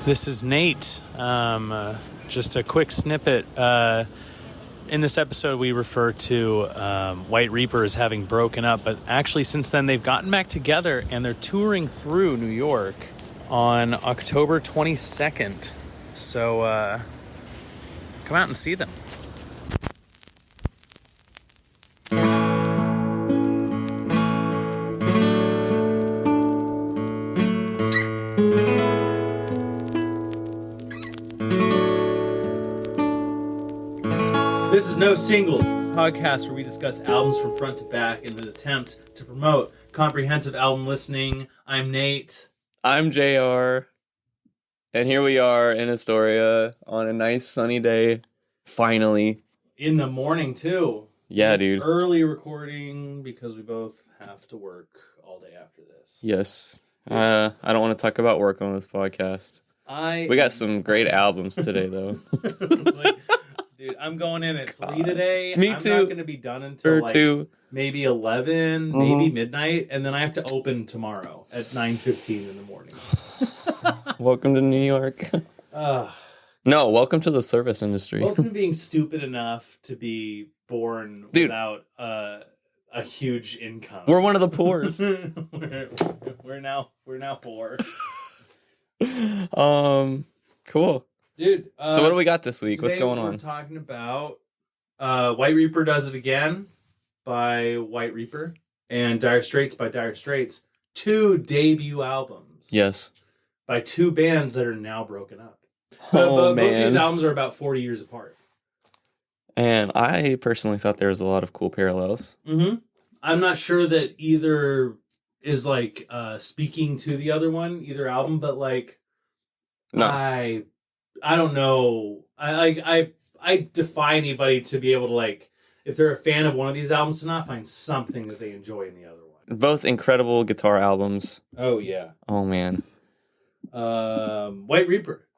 This is Nate. Just a quick snippet. In this episode, we refer to White Reaper as having broken up, but actually since then they've gotten back together and they're touring through New York on October 22nd. So come out and see them. This is No Singles, a podcast where we discuss albums from front to back in an attempt to promote comprehensive album listening. I'm Nate. I'm JR. And here we are in Astoria on a nice sunny day. Finally. In the morning, too. Yeah, dude. Early recording because we both have to work all day after this. Yes. I don't want to talk about work on this podcast. We got some great albums today, though. Dude, I'm going in at 3 today. Me I'm too. I'm not going to be done until maybe 11, maybe midnight, and then I have to open tomorrow at 9:15 in the morning. Welcome to New York. No, welcome to the service industry. Welcome to being stupid enough to be born without a huge income. We're one of the poors. we're now poor. Cool. Dude, so what do we got this week? What's going on? We're talking about White Reaper Does It Again by White Reaper and Dire Straits by Dire Straits. 2 debut albums. Yes. By 2 bands that are now broken up. Oh, man. Both these albums are about 40 years apart. And I personally thought there was a lot of cool parallels. Mm-hmm. I'm not sure that either is like speaking to the other one, either album, but like no. I don't know. I defy anybody to be able to, like, if they're a fan of one of these albums, to not find something that they enjoy in the other one. Both incredible guitar albums. Oh, yeah. Oh, man. White Reaper.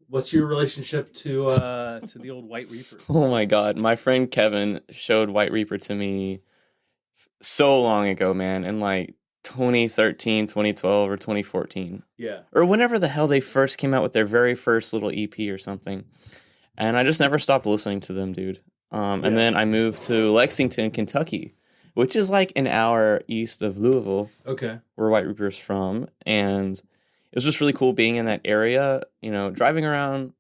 What's your relationship to the old White Reaper? Oh, my God. My friend Kevin showed White Reaper to me so long ago, man. In, like, 2013, 2012, or 2014. Yeah. Or whenever the hell they first came out with their very first little EP or something. And I just never stopped listening to them, dude. And then I moved to Lexington, Kentucky, which is like an hour east of Louisville. Okay. Where White Reaper's from. And it was just really cool being in that area, you know, driving around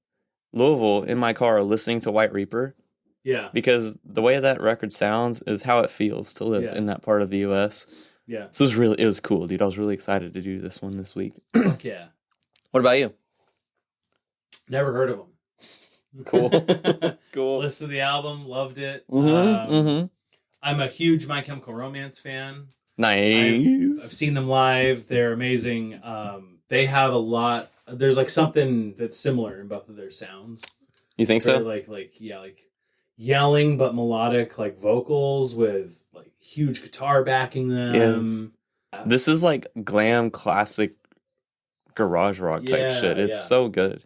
Louisville in my car listening to White Reaper. Yeah. Because the way that record sounds is how it feels to live in that part of the U.S. Yeah. So it was cool, dude. I was really excited to do this one this week. Fuck yeah. What about you? Never heard of them. Cool. Cool. Listened to the album, loved it. Mm-hmm. I'm a huge My Chemical Romance fan. Nice. I've seen them live. They're amazing. They have a lot. There's like something that's similar in both of their sounds. You think so? Like yelling but melodic, like vocals with like huge guitar backing them. Yes. This is like glam classic garage rock type shit. It's so good.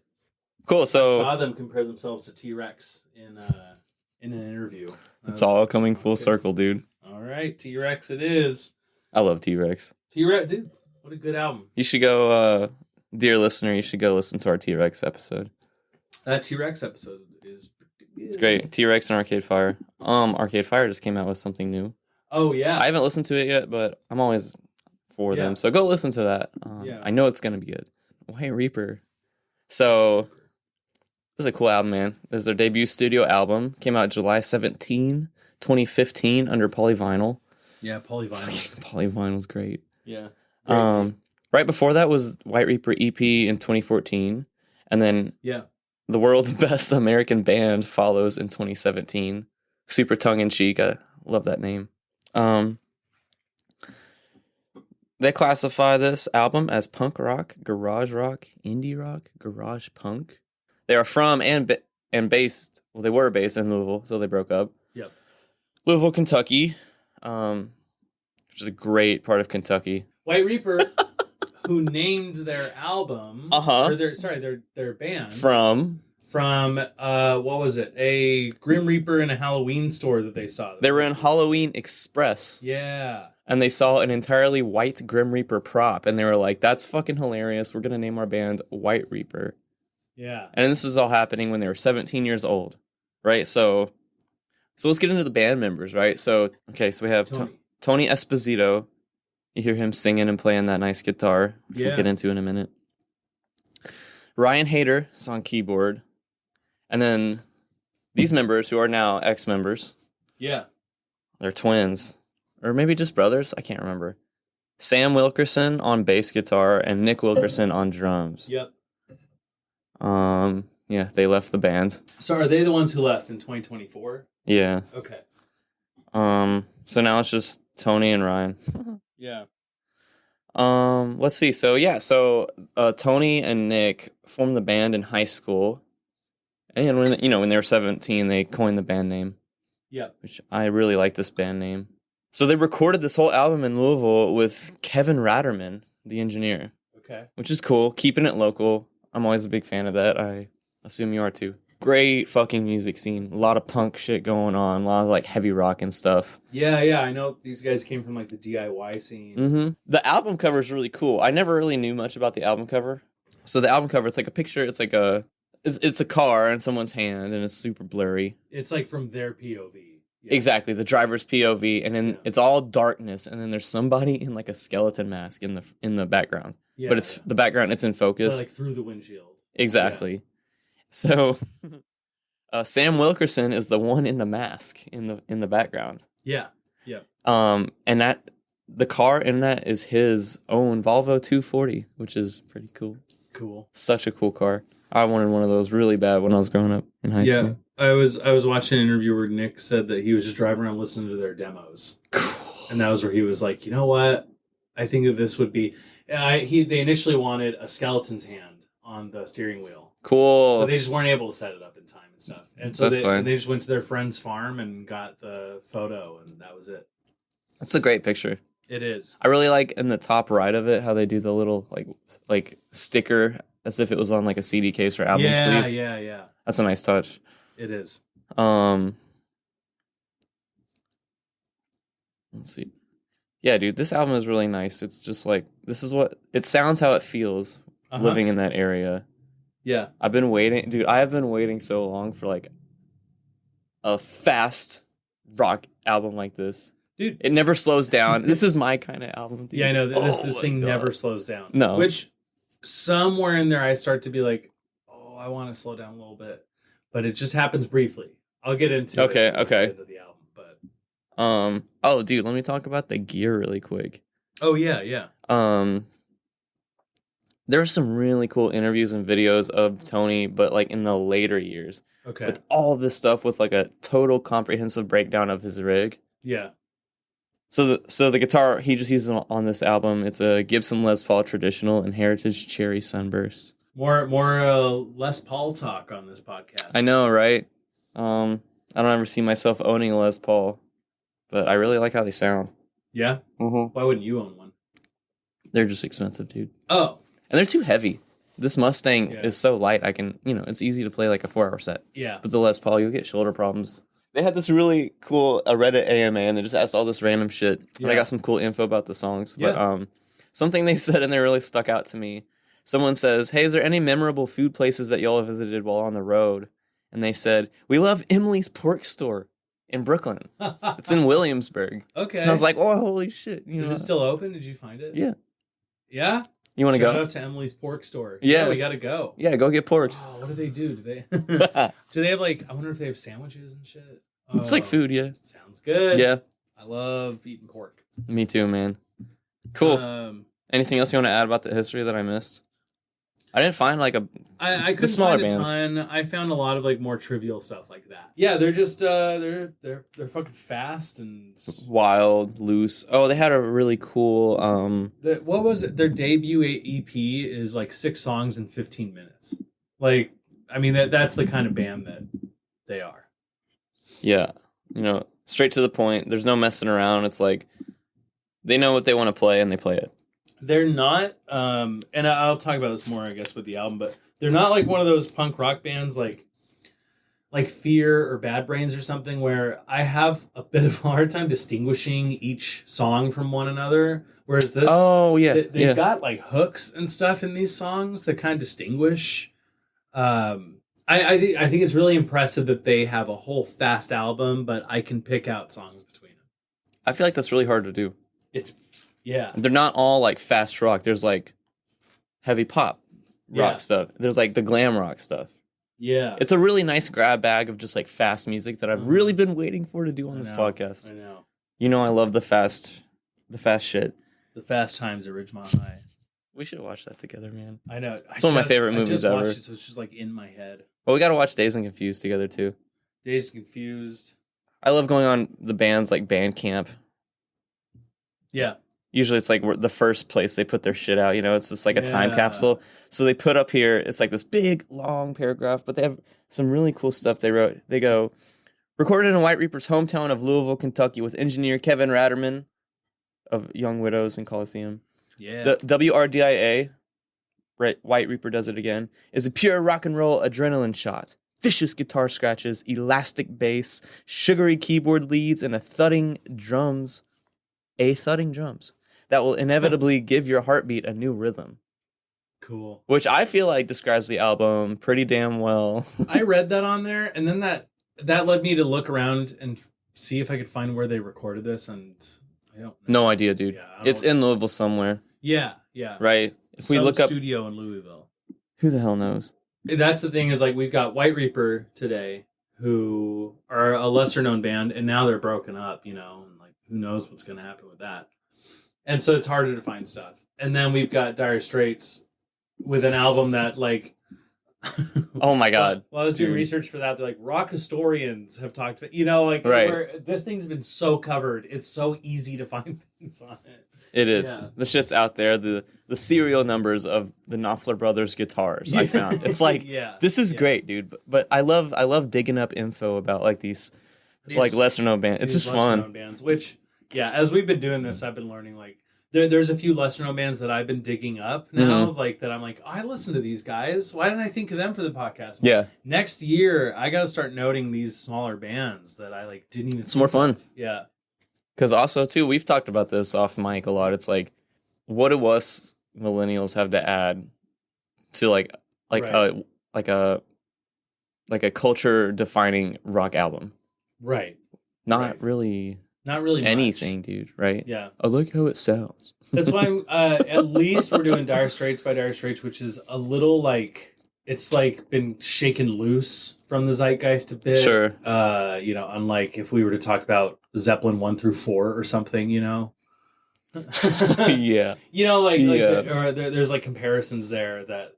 Cool. So I saw them compare themselves to T-Rex in an interview. It's all coming full circle, dude. All right, T-Rex it is. I love T-Rex. T-Rex, dude. What a good album. You should go, dear listener, you should go listen to our T-Rex episode. That T-Rex episode is it's great. T-Rex and Arcade Fire. Arcade Fire just came out with something new. Oh, yeah. I haven't listened to it yet, but I'm always for them. So go listen to that. I know it's going to be good. White Reaper. So this is a cool album, man. This is their debut studio album. Came out July 17, 2015 under Polyvinyl. Yeah, Polyvinyl. Polyvinyl's great. Yeah. Right before that was White Reaper EP in 2014. And then the world's best American band follows in 2017. Super tongue-in-cheek. I love that name. They classify this album as punk rock, garage rock, indie rock, garage punk. They are from and based, well, they were based in Louisville, so they broke up. Yep. Louisville, Kentucky, which is a great part of Kentucky. White Reaper, who named their album, or their band from what was it? A Grim Reaper in a Halloween store that they saw. They were in Halloween Express. Yeah. And they saw an entirely white Grim Reaper prop, and they were like, "That's fucking hilarious. We're gonna name our band White Reaper." Yeah. And this is all happening when they were 17 years old, right? So let's get into the band members, right? So we have Tony Esposito. You hear him singing and playing that nice guitar, which we'll get into in a minute. Ryan Hayter is on keyboard. And then these members, who are now ex-members. Yeah. They're twins. Or maybe just brothers. I can't remember. Sam Wilkerson on bass guitar and Nick Wilkerson on drums. Yep. Yeah, they left the band. So are they the ones who left in 2024? Yeah. Okay. So now it's just Tony and Ryan. Yeah. Let's see. So Tony and Nick formed the band in high school. And when they were 17, they coined the band name. Yeah. Which I really like this band name. So they recorded this whole album in Louisville with Kevin Ratterman, the engineer. Okay. Which is cool. Keeping it local. I'm always a big fan of that. I assume you are too. Great fucking music scene. A lot of punk shit going on. A lot of like heavy rock and stuff. Yeah. I know these guys came from like the DIY scene. Mm-hmm. The album cover is really cool. I never really knew much about the album cover. So the album cover, it's like a picture. It's like it's a car in someone's hand and it's super blurry. It's like from their POV. Yeah. Exactly, the driver's POV, and then it's all darkness, and then there's somebody in like a skeleton mask in the background. Yeah, but it's the background; it's in focus, but like through the windshield. Exactly. Yeah. So, Sam Wilkerson is the one in the mask in the background. Yeah. And that the car in that is his own Volvo 240, which is pretty cool. Cool. Such a cool car. I wanted one of those really bad when I was growing up in high school. I was watching an interview where Nick said that he was just driving around listening to their demos. Cool. And that was where he was like, you know what? I think that this would be... They initially wanted a skeleton's hand on the steering wheel. Cool. But they just weren't able to set it up in time and stuff. And so they just went to their friend's farm and got the photo, and that was it. That's a great picture. It is. I really like in the top right of it how they do the little like sticker as if it was on like a CD case or album sleeve. Yeah. That's a nice touch. It is. Let's see. Yeah, dude, this album is really nice. It's just like it sounds how it feels living in that area. Yeah. I have been waiting so long for like a fast rock album like this. Dude, it never slows down. This is my kind of album, dude. Yeah, I know. This thing never slows down. No. Which somewhere in there I start to be like, oh, I want to slow down a little bit. But it just happens briefly. I'll get into it. Okay. Into the album, but oh, dude, let me talk about the gear really quick. Oh, yeah. There's some really cool interviews and videos of Tony, but like in the later years. Okay. With all this stuff with like a total comprehensive breakdown of his rig. Yeah. So the guitar he just uses on this album, it's a Gibson Les Paul Traditional and Heritage Cherry Sunburst. More Les Paul talk on this podcast. I know, right? I don't ever see myself owning a Les Paul, but I really like how they sound. Yeah? Mm-hmm. Why wouldn't you own one? They're just expensive, dude. Oh. And they're too heavy. This Mustang is so light, I can, it's easy to play like a 4-hour set. Yeah. But the Les Paul, you'll get shoulder problems. They had this really cool Reddit AMA, and they just asked all this random shit. Yeah. And I got some cool info about the songs. Yeah. But something they said, and they really stuck out to me. Someone says, hey, is there any memorable food places that y'all visited while on the road? And they said, we love Emily's Pork Store in Brooklyn. It's in Williamsburg. Okay. And I was like, oh, holy shit. Is it still open? Did you find it? Yeah. Yeah? You want to go? Shout out to Emily's Pork Store. Yeah. We got to go. Yeah, go get pork. Oh, what do they do? Do they have I wonder if they have sandwiches and shit? It's like food, yeah. Sounds good. Yeah. I love eating pork. Me too, man. Cool. Anything else you want to add about the history that I missed? I didn't find I couldn't find a ton. I found a lot of more trivial stuff like that. Yeah, they're just they're fucking fast and wild, loose. Oh, they had a really cool what was it? Their debut EP is 6 songs in 15 minutes. That's the kind of band that they are. Yeah. Straight to the point. There's no messing around. It's they know what they want to play and they play it. They're not, and I'll talk about this more, I guess, with the album, but they're not like one of those punk rock bands like Fear or Bad Brains or something, where I have a bit of a hard time distinguishing each song from one another. Whereas this, they've got like hooks and stuff in these songs that kind of distinguish. I think it's really impressive that they have a whole fast album, but I can pick out songs between them. I feel like that's really hard to do. They're not all like fast rock. There's like heavy pop rock stuff. There's like the glam rock stuff. Yeah. It's a really nice grab bag of just like fast music that I've really been waiting for to do on this podcast. I know. You know I love the fast shit. The Fast Times at Ridgemont High. We should watch that together, man. I know. It's one of my favorite movies ever. It, so it's just like in my head. Well, we got to watch Dazed and Confused together too. Dazed and Confused. I love going on the band's like band camp. Yeah. Usually it's like the first place they put their shit out. You know, it's just like a time capsule. So they put up here, it's like this big, long paragraph, but they have some really cool stuff they wrote. They go, recorded in White Reaper's hometown of Louisville, Kentucky, with engineer Kevin Ratterman of Young Widows and Coliseum. Yeah. The WRDIA, right, White Reaper does it again, is a pure rock and roll adrenaline shot. Vicious guitar scratches, elastic bass, sugary keyboard leads, and thudding drums that will inevitably give your heartbeat a new rhythm. Cool. Which I feel like describes the album pretty damn well. I read that on there, and then that led me to look around and see if I could find where they recorded this, and I don't know. No idea, dude. Yeah, it's in Louisville somewhere. Yeah. Right? If we look up studio in Louisville. Who the hell knows? That's the thing, is like we've got White Reaper today, who are a lesser known band, and now they're broken up, you know, and like who knows what's gonna happen with that. And so it's harder to find stuff. And then we've got Dire Straits with an album that, like... oh, my God. While I was doing research for that, they're like, rock historians have talked about... You know, like, this thing's been so covered. It's so easy to find things on it. It is. Yeah. The shit's out there. The serial numbers of the Knopfler Brothers guitars I found. It's like, this is great, dude. But I love digging up info about, like, these like, lesser-known bands. It's just fun. Lesser-known bands, which... Yeah, as we've been doing this, I've been learning, like, there's a few lesser-known bands that I've been digging up now, like, that I'm like, oh, I listen to these guys. Why didn't I think of them for the podcast? Yeah. Next year, I got to start noting these smaller bands that I, like, didn't even It's more fun. Yeah. Because also, too, we've talked about this off mic a lot. It's like, what do us millennials have to add to, like a culture-defining rock album? Right. Not really anything, much. Dude, right? Yeah. I like how it sounds. That's why at least we're doing Dire Straits by Dire Straits, which is a little like, it's like been shaken loose from the zeitgeist a bit. Sure. You know, unlike if we were to talk about Zeppelin 1 through 4 or something, you know? Yeah. You know, there's like comparisons there that,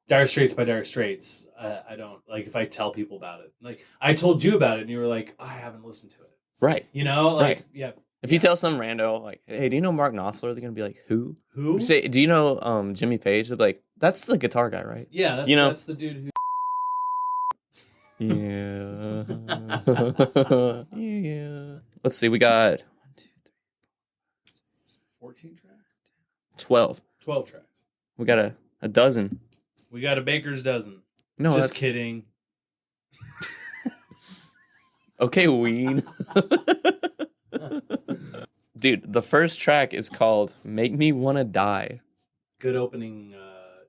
Dire Straits by Dire Straits. I don't, like, if I tell people about it. Like, I told you about it and you were like, oh, I haven't listened to it. Right. You know, like, right. Yeah. If you tell some rando, like, hey, do you know Mark Knopfler? They're going to be like, who? Who? Say, do you know Jimmy Page? They'll be like, that's the guitar guy, right? Yeah, that's the dude who... Yeah. Yeah. Let's see, we got 14 tracks? 12. 12 tracks. We got a dozen. We got a baker's dozen. No, just kidding. Okay, Ween. Dude, the first track is called Make Me Wanna Die. Good opening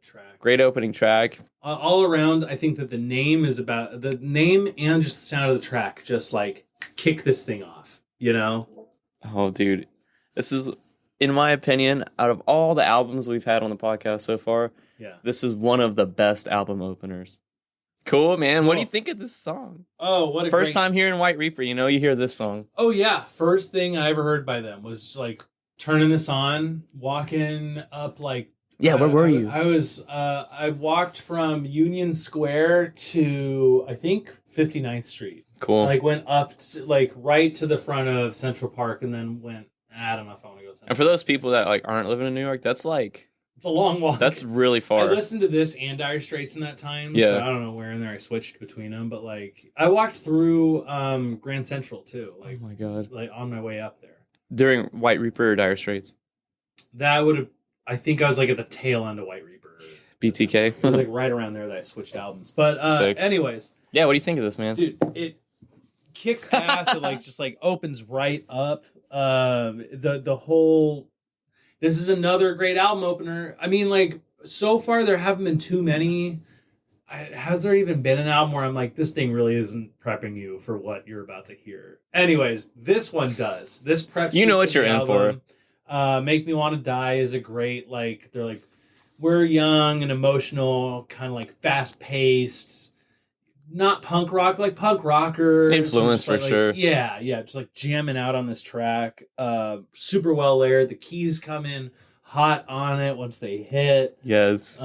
track. Great opening track. All around, I think that the name is about... The name and just the sound of the track just, like, kick this thing off, you know? Oh, dude. This is, in my opinion, out of all the albums we've had on the podcast so far, this is one of the best album openers. Cool, man. Cool. What do you think of this song? Oh, what a First time hearing White Reaper, you know, you hear this song. Oh, yeah. First thing I ever heard by them was, like, turning this on, walking up, like... Yeah, where were you? I walked from Union Square to, I think, 59th Street. Cool. Like, went up, right to the front of Central Park, and then went, I don't know if I want to go to Central And for those people that, like, aren't living in New York, that's, like... It's a long walk. That's really far. I listened to this and Dire Straits in that time, so I don't know where in there I switched between them, but, like, I walked through Grand Central, too. Like, oh, my God. Like, on my way up there. During White Reaper or Dire Straits? That would have. I think I was like at the tail end of White Reaper. BTK. It was like right around there that I switched albums. But anyways. Yeah, what do you think of this, man? Dude, it kicks ass. It like just like opens right up. The whole. This is another great album opener. I mean, like so far there haven't been too many. Has there even been an album where I'm like, this thing really isn't prepping you for what you're about to hear? Anyways, this one does. This preps you know what you're in for. Make Me Want to Die is a great, like, they're like, we're young and emotional, kind of like fast paced, not punk rock, like punk rocker. Influence for sure. Yeah, just like jamming out on this track. Super well layered. The keys come in hot on it once they hit. Yes.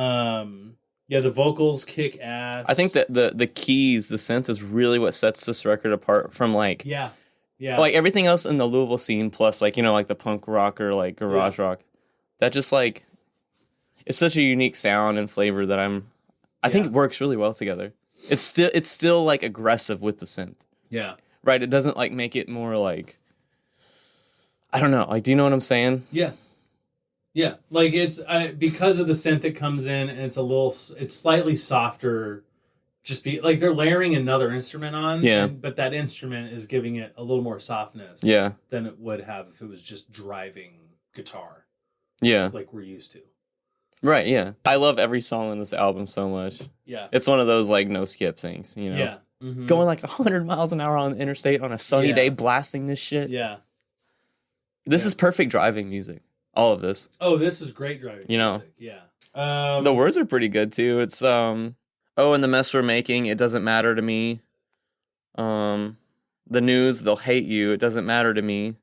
Yeah, the vocals kick ass. I think that the keys, the synth is really what sets this record apart from like like everything else in the Louisville scene, plus like, you know, like the punk rock or like garage rock. That just like it's such a unique sound and flavor that I think it works really well together. It's still like aggressive with the synth. Yeah. Right, it doesn't like make it more like I don't know, like do you know what I'm saying? Yeah. Yeah, like it's because of the synth that comes in, and it's slightly softer. Like they're layering another instrument on, but that instrument is giving it a little more softness, than it would have if it was just driving guitar, like we're used to. Right, yeah. I love every song on this album so much. Yeah, it's one of those like no skip things, you know. Yeah, mm-hmm. Going like 100 miles an hour on the interstate on a sunny day, blasting this shit. Yeah, this is perfect driving music. All of this. Oh, this is great driving music. Yeah. The words are pretty good too. It's oh, and the mess we're making, it doesn't matter to me. The news, they'll hate you. It doesn't matter to me.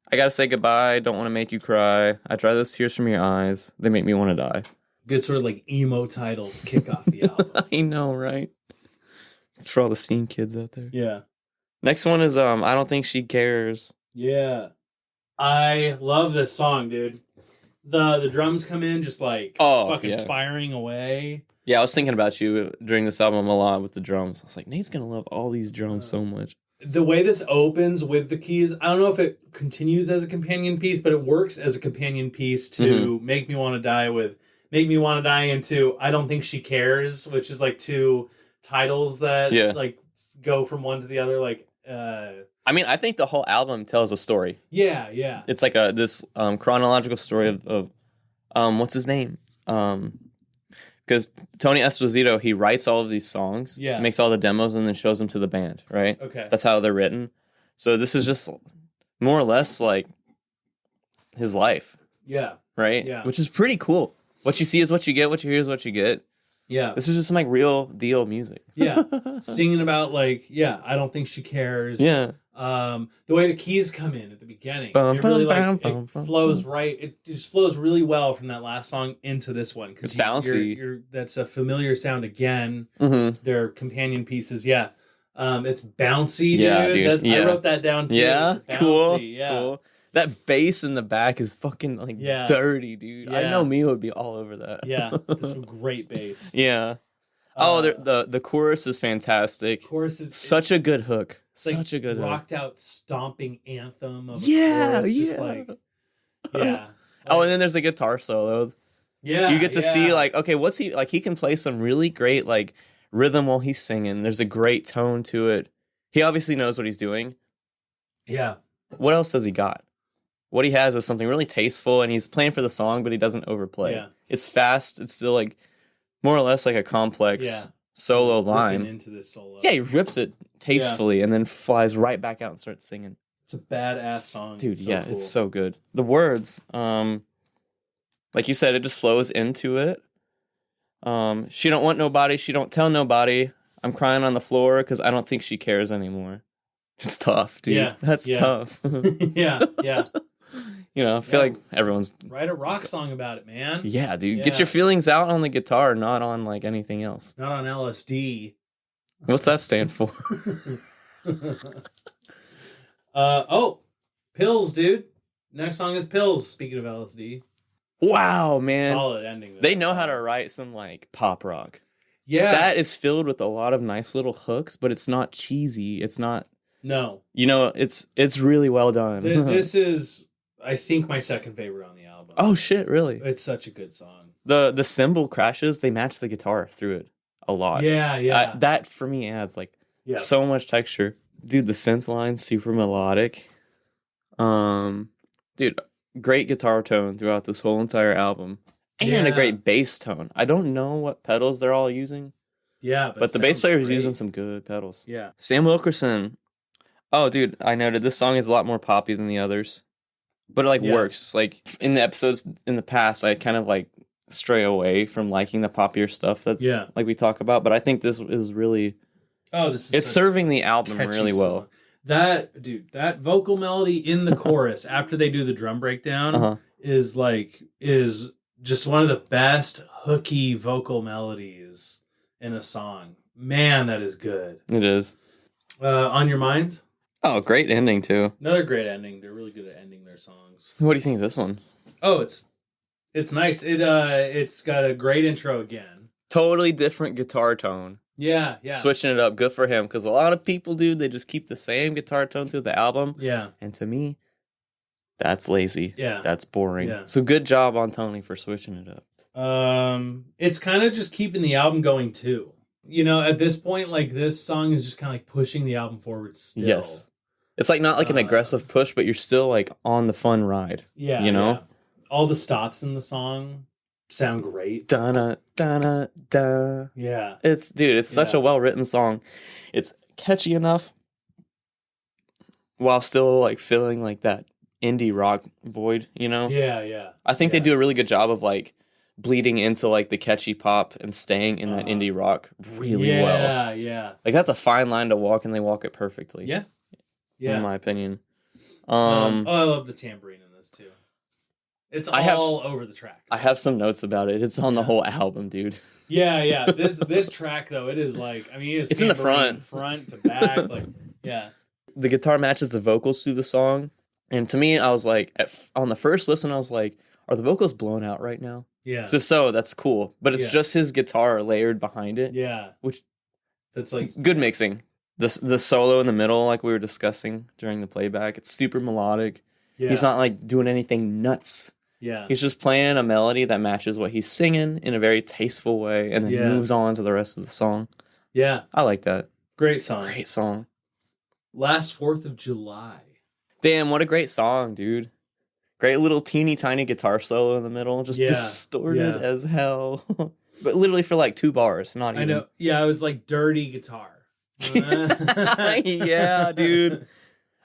I gotta say goodbye. Don't want to make you cry. I dry those tears from your eyes. They make me want to die. Good sort of like emo title to kick off the album. I know, right? It's for all the scene kids out there. Yeah. Next one is I Don't Think She Cares. Yeah. I love this song, dude. The drums come in just like firing away. Yeah, I was thinking about you during this album a lot with the drums. I was like, Nate's gonna love all these drums so much. The way this opens with the keys, I don't know if it continues as a companion piece, but it works as a companion piece to Make Me Want to Die with Make Me Want to Die into I Don't Think She Cares, which is like two titles that like go from one to the other. Like, I mean, I think the whole album tells a story. Yeah, yeah. It's like this chronological story of what's his name? Because Tony Esposito, he writes all of these songs, makes all the demos, and then shows them to the band, right? Okay. That's how they're written. So this is just more or less like his life. Yeah. Right? Yeah. Which is pretty cool. What you see is what you get, what you hear is what you get. Yeah. This is just some like real deal music. Yeah. Singing about like, I don't think she cares. Yeah. The way the keys come in at the beginning, it really like it flows right. It just flows really well from that last song into this one because it's bouncy. That's a familiar sound again. Mm-hmm. Their companion pieces, it's bouncy, dude. I wrote that down too. Yeah, cool. Yeah, cool. That bass in the back is fucking like dirty, dude. I know me would be all over that. Yeah, that's some great bass. Yeah. The chorus is fantastic. Chorus is such a good hook. Such a good rocked out stomping anthem of a chorus. Just like oh, and then there's a guitar solo. Yeah. You get to see like, okay, what's he like? He can play some really great like rhythm while he's singing. There's a great tone to it. He obviously knows what he's doing. Yeah. What else does he got? What he has is something really tasteful, and he's playing for the song, but he doesn't overplay. Yeah. It's fast. It's still like more or less like a complex solo line. Ripping into this solo. Yeah, he rips it tastefully and then flies right back out and starts singing. It's a badass song. Dude, cool. It's so good. The words, like you said, it just flows into it. She don't want nobody. She don't tell nobody. I'm crying on the floor because I don't think she cares anymore. It's tough, dude. Yeah. That's tough. Yeah. You know, I feel like everyone's... Write a rock song about it, man. Yeah, dude. Get your feelings out on the guitar, not on, like, anything else. Not on LSD. What's that stand for? Pills, dude. Next song is Pills, speaking of LSD. Wow, man. Solid ending. They know how to write some, like, pop rock. Yeah. That is filled with a lot of nice little hooks, but it's not cheesy. It's not... No. You know, it's really well done. This is... I think my second favorite on the album. Oh shit, really? It's such a good song. The cymbal crashes, they match the guitar through it a lot. Yeah. That for me adds like so much texture. Dude, the synth line's super melodic. Dude, great guitar tone throughout this whole entire album. And a great bass tone. I don't know what pedals they're all using. Yeah, but the bass player is using some good pedals. Yeah. Sam Wilkerson. Oh, dude, I noted this song is a lot more poppy than the others. But it works. Like in the episodes in the past, I kind of like stray away from liking the poppier stuff that's like we talk about, but I think this is really it's serving the album really well. Song. That vocal melody in the chorus after they do the drum breakdown is just one of the best hooky vocal melodies in a song. Man, that is good. It is. On Your Mind? Oh, great ending too. Another great ending. They're really good at ending their songs. What do you think of this one? Oh, it's nice. It's got a great intro again. Totally different guitar tone. Yeah. Switching it up, good for him. Because a lot of people, dude, they just keep the same guitar tone through the album. Yeah. And to me, that's lazy. Yeah. That's boring. Yeah. So good job on Tony for switching it up. It's kind of just keeping the album going too. You know, at this point, like this song is just kind of like pushing the album forward still. Yes. It's like not like an aggressive push, but you're still like on the fun ride. Yeah. You know? Yeah. All the stops in the song sound great. Da-na, da-na, da. Yeah. It's such a well-written song. It's catchy enough while still like feeling like that indie rock void, you know? Yeah. I think they do a really good job of like bleeding into like the catchy pop and staying in that indie rock really well. Yeah. Like that's a fine line to walk, and they walk it perfectly. Yeah. In my opinion. I love the tambourine in this too. It's all over the track. I have some notes about it. It's on the whole album, dude. Yeah. This track though, it is like, I mean, it's in the front to back, like The guitar matches the vocals through the song, and to me, I was like, on the first listen, I was like, are the vocals blown out right now? Yeah. So that's cool, but it's just his guitar layered behind it. Yeah. Which that's like good mixing. The solo in the middle, like we were discussing during the playback, it's super melodic. Yeah. He's not like doing anything nuts. Yeah. He's just playing a melody that matches what he's singing in a very tasteful way, and then moves on to the rest of the song. Yeah. I like that. Great song. Last 4th of July. Damn, what a great song, dude. Great little teeny tiny guitar solo in the middle, just distorted as hell. But literally for like 2 bars, not even. I know. Yeah, it was like dirty guitar. Yeah, dude.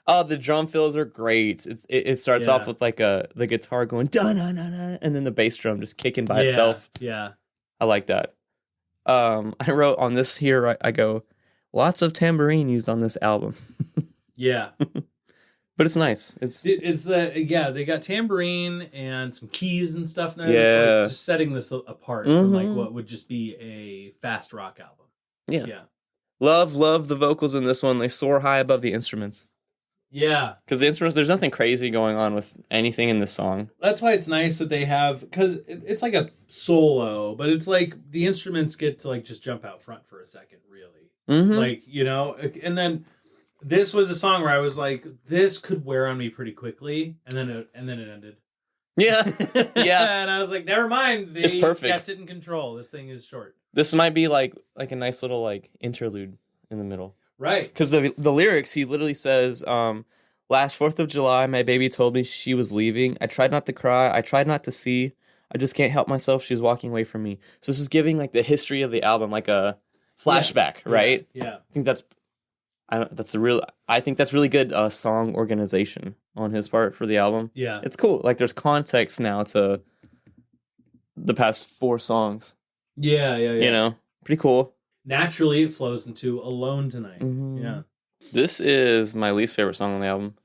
Oh, the drum fills are great. It starts off with like the guitar going da na na na, and then the bass drum just kicking by itself. Yeah, I like that. I wrote on this here. I go, lots of tambourine used on this album. Yeah, but it's nice. They got tambourine and some keys and stuff there. Yeah, it's like just setting this apart from like what would just be a fast rock album. Yeah. Love the vocals in this one. They soar high above the instruments. Yeah. Because the instruments, there's nothing crazy going on with anything in this song. That's why it's nice that they have, because it's like a solo, but it's like the instruments get to like just jump out front for a second, really. Mm-hmm. Like, you know, and then this was a song where I was like, this could wear on me pretty quickly, and then it ended. Yeah. Yeah. And I was like, never mind. They it's perfect. Kept it in control. This thing is short. This might be like a nice little like interlude in the middle. Right. Because the lyrics, he literally says, last 4th of July, my baby told me she was leaving. I tried not to cry. I tried not to see. I just can't help myself. She's walking away from me. So this is giving like the history of the album, like a flashback, right? Yeah. I think that's really good song organization on his part for the album. Yeah. It's cool. Like there's context now to the past 4 songs. Yeah. You know, pretty cool. Naturally, it flows into Alone Tonight. Mm-hmm. Yeah. This is my least favorite song on the album.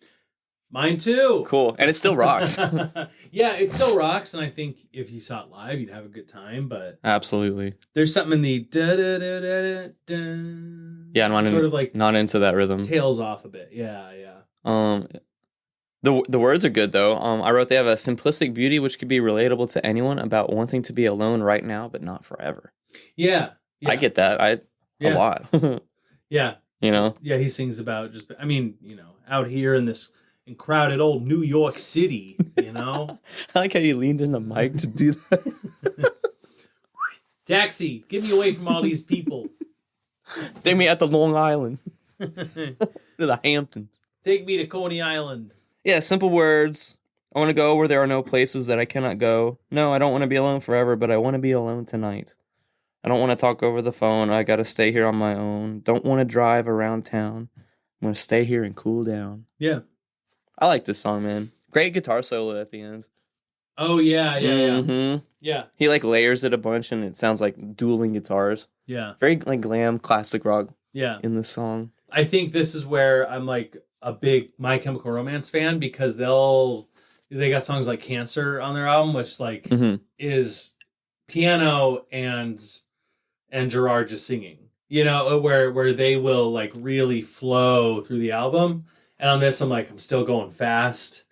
Mine too. Cool. And it still rocks. Yeah, it still rocks, and I think if you saw it live, you'd have a good time, but... Absolutely. There's something in the da-da-da-da-da-da... Yeah, I'm sort of like not into that rhythm. Tails off a bit. Yeah. The words are good, though. I wrote they have a simplistic beauty which could be relatable to anyone about wanting to be alone right now, but not forever. Yeah. I get that. A lot. Yeah. You know? Yeah, he sings about just, I mean, you know, out here in this in crowded old New York City, you know? I like how you leaned in the mic to do that. Taxi, get me away from all these people. Take me at the Long Island. To the Hamptons. Take me to Coney Island. Yeah, simple words. I want to go where there are no places that I cannot go. No, I don't want to be alone forever, but I want to be alone tonight. I don't want to talk over the phone. I got to stay here on my own. Don't want to drive around town. I'm going to stay here and cool down. Yeah. I like this song, man. Great guitar solo at the end. Oh, yeah. Mm-hmm. Yeah. He, like, layers it a bunch, and it sounds like dueling guitars. Yeah. Very, like, glam, classic rock in this song. I think this is where I'm, like, a big My Chemical Romance fan, because they got songs like Cancer on their album, which, like, is piano and Gerard just singing, you know, where they will, like, really flow through the album. And on this, I'm like, I'm still going fast,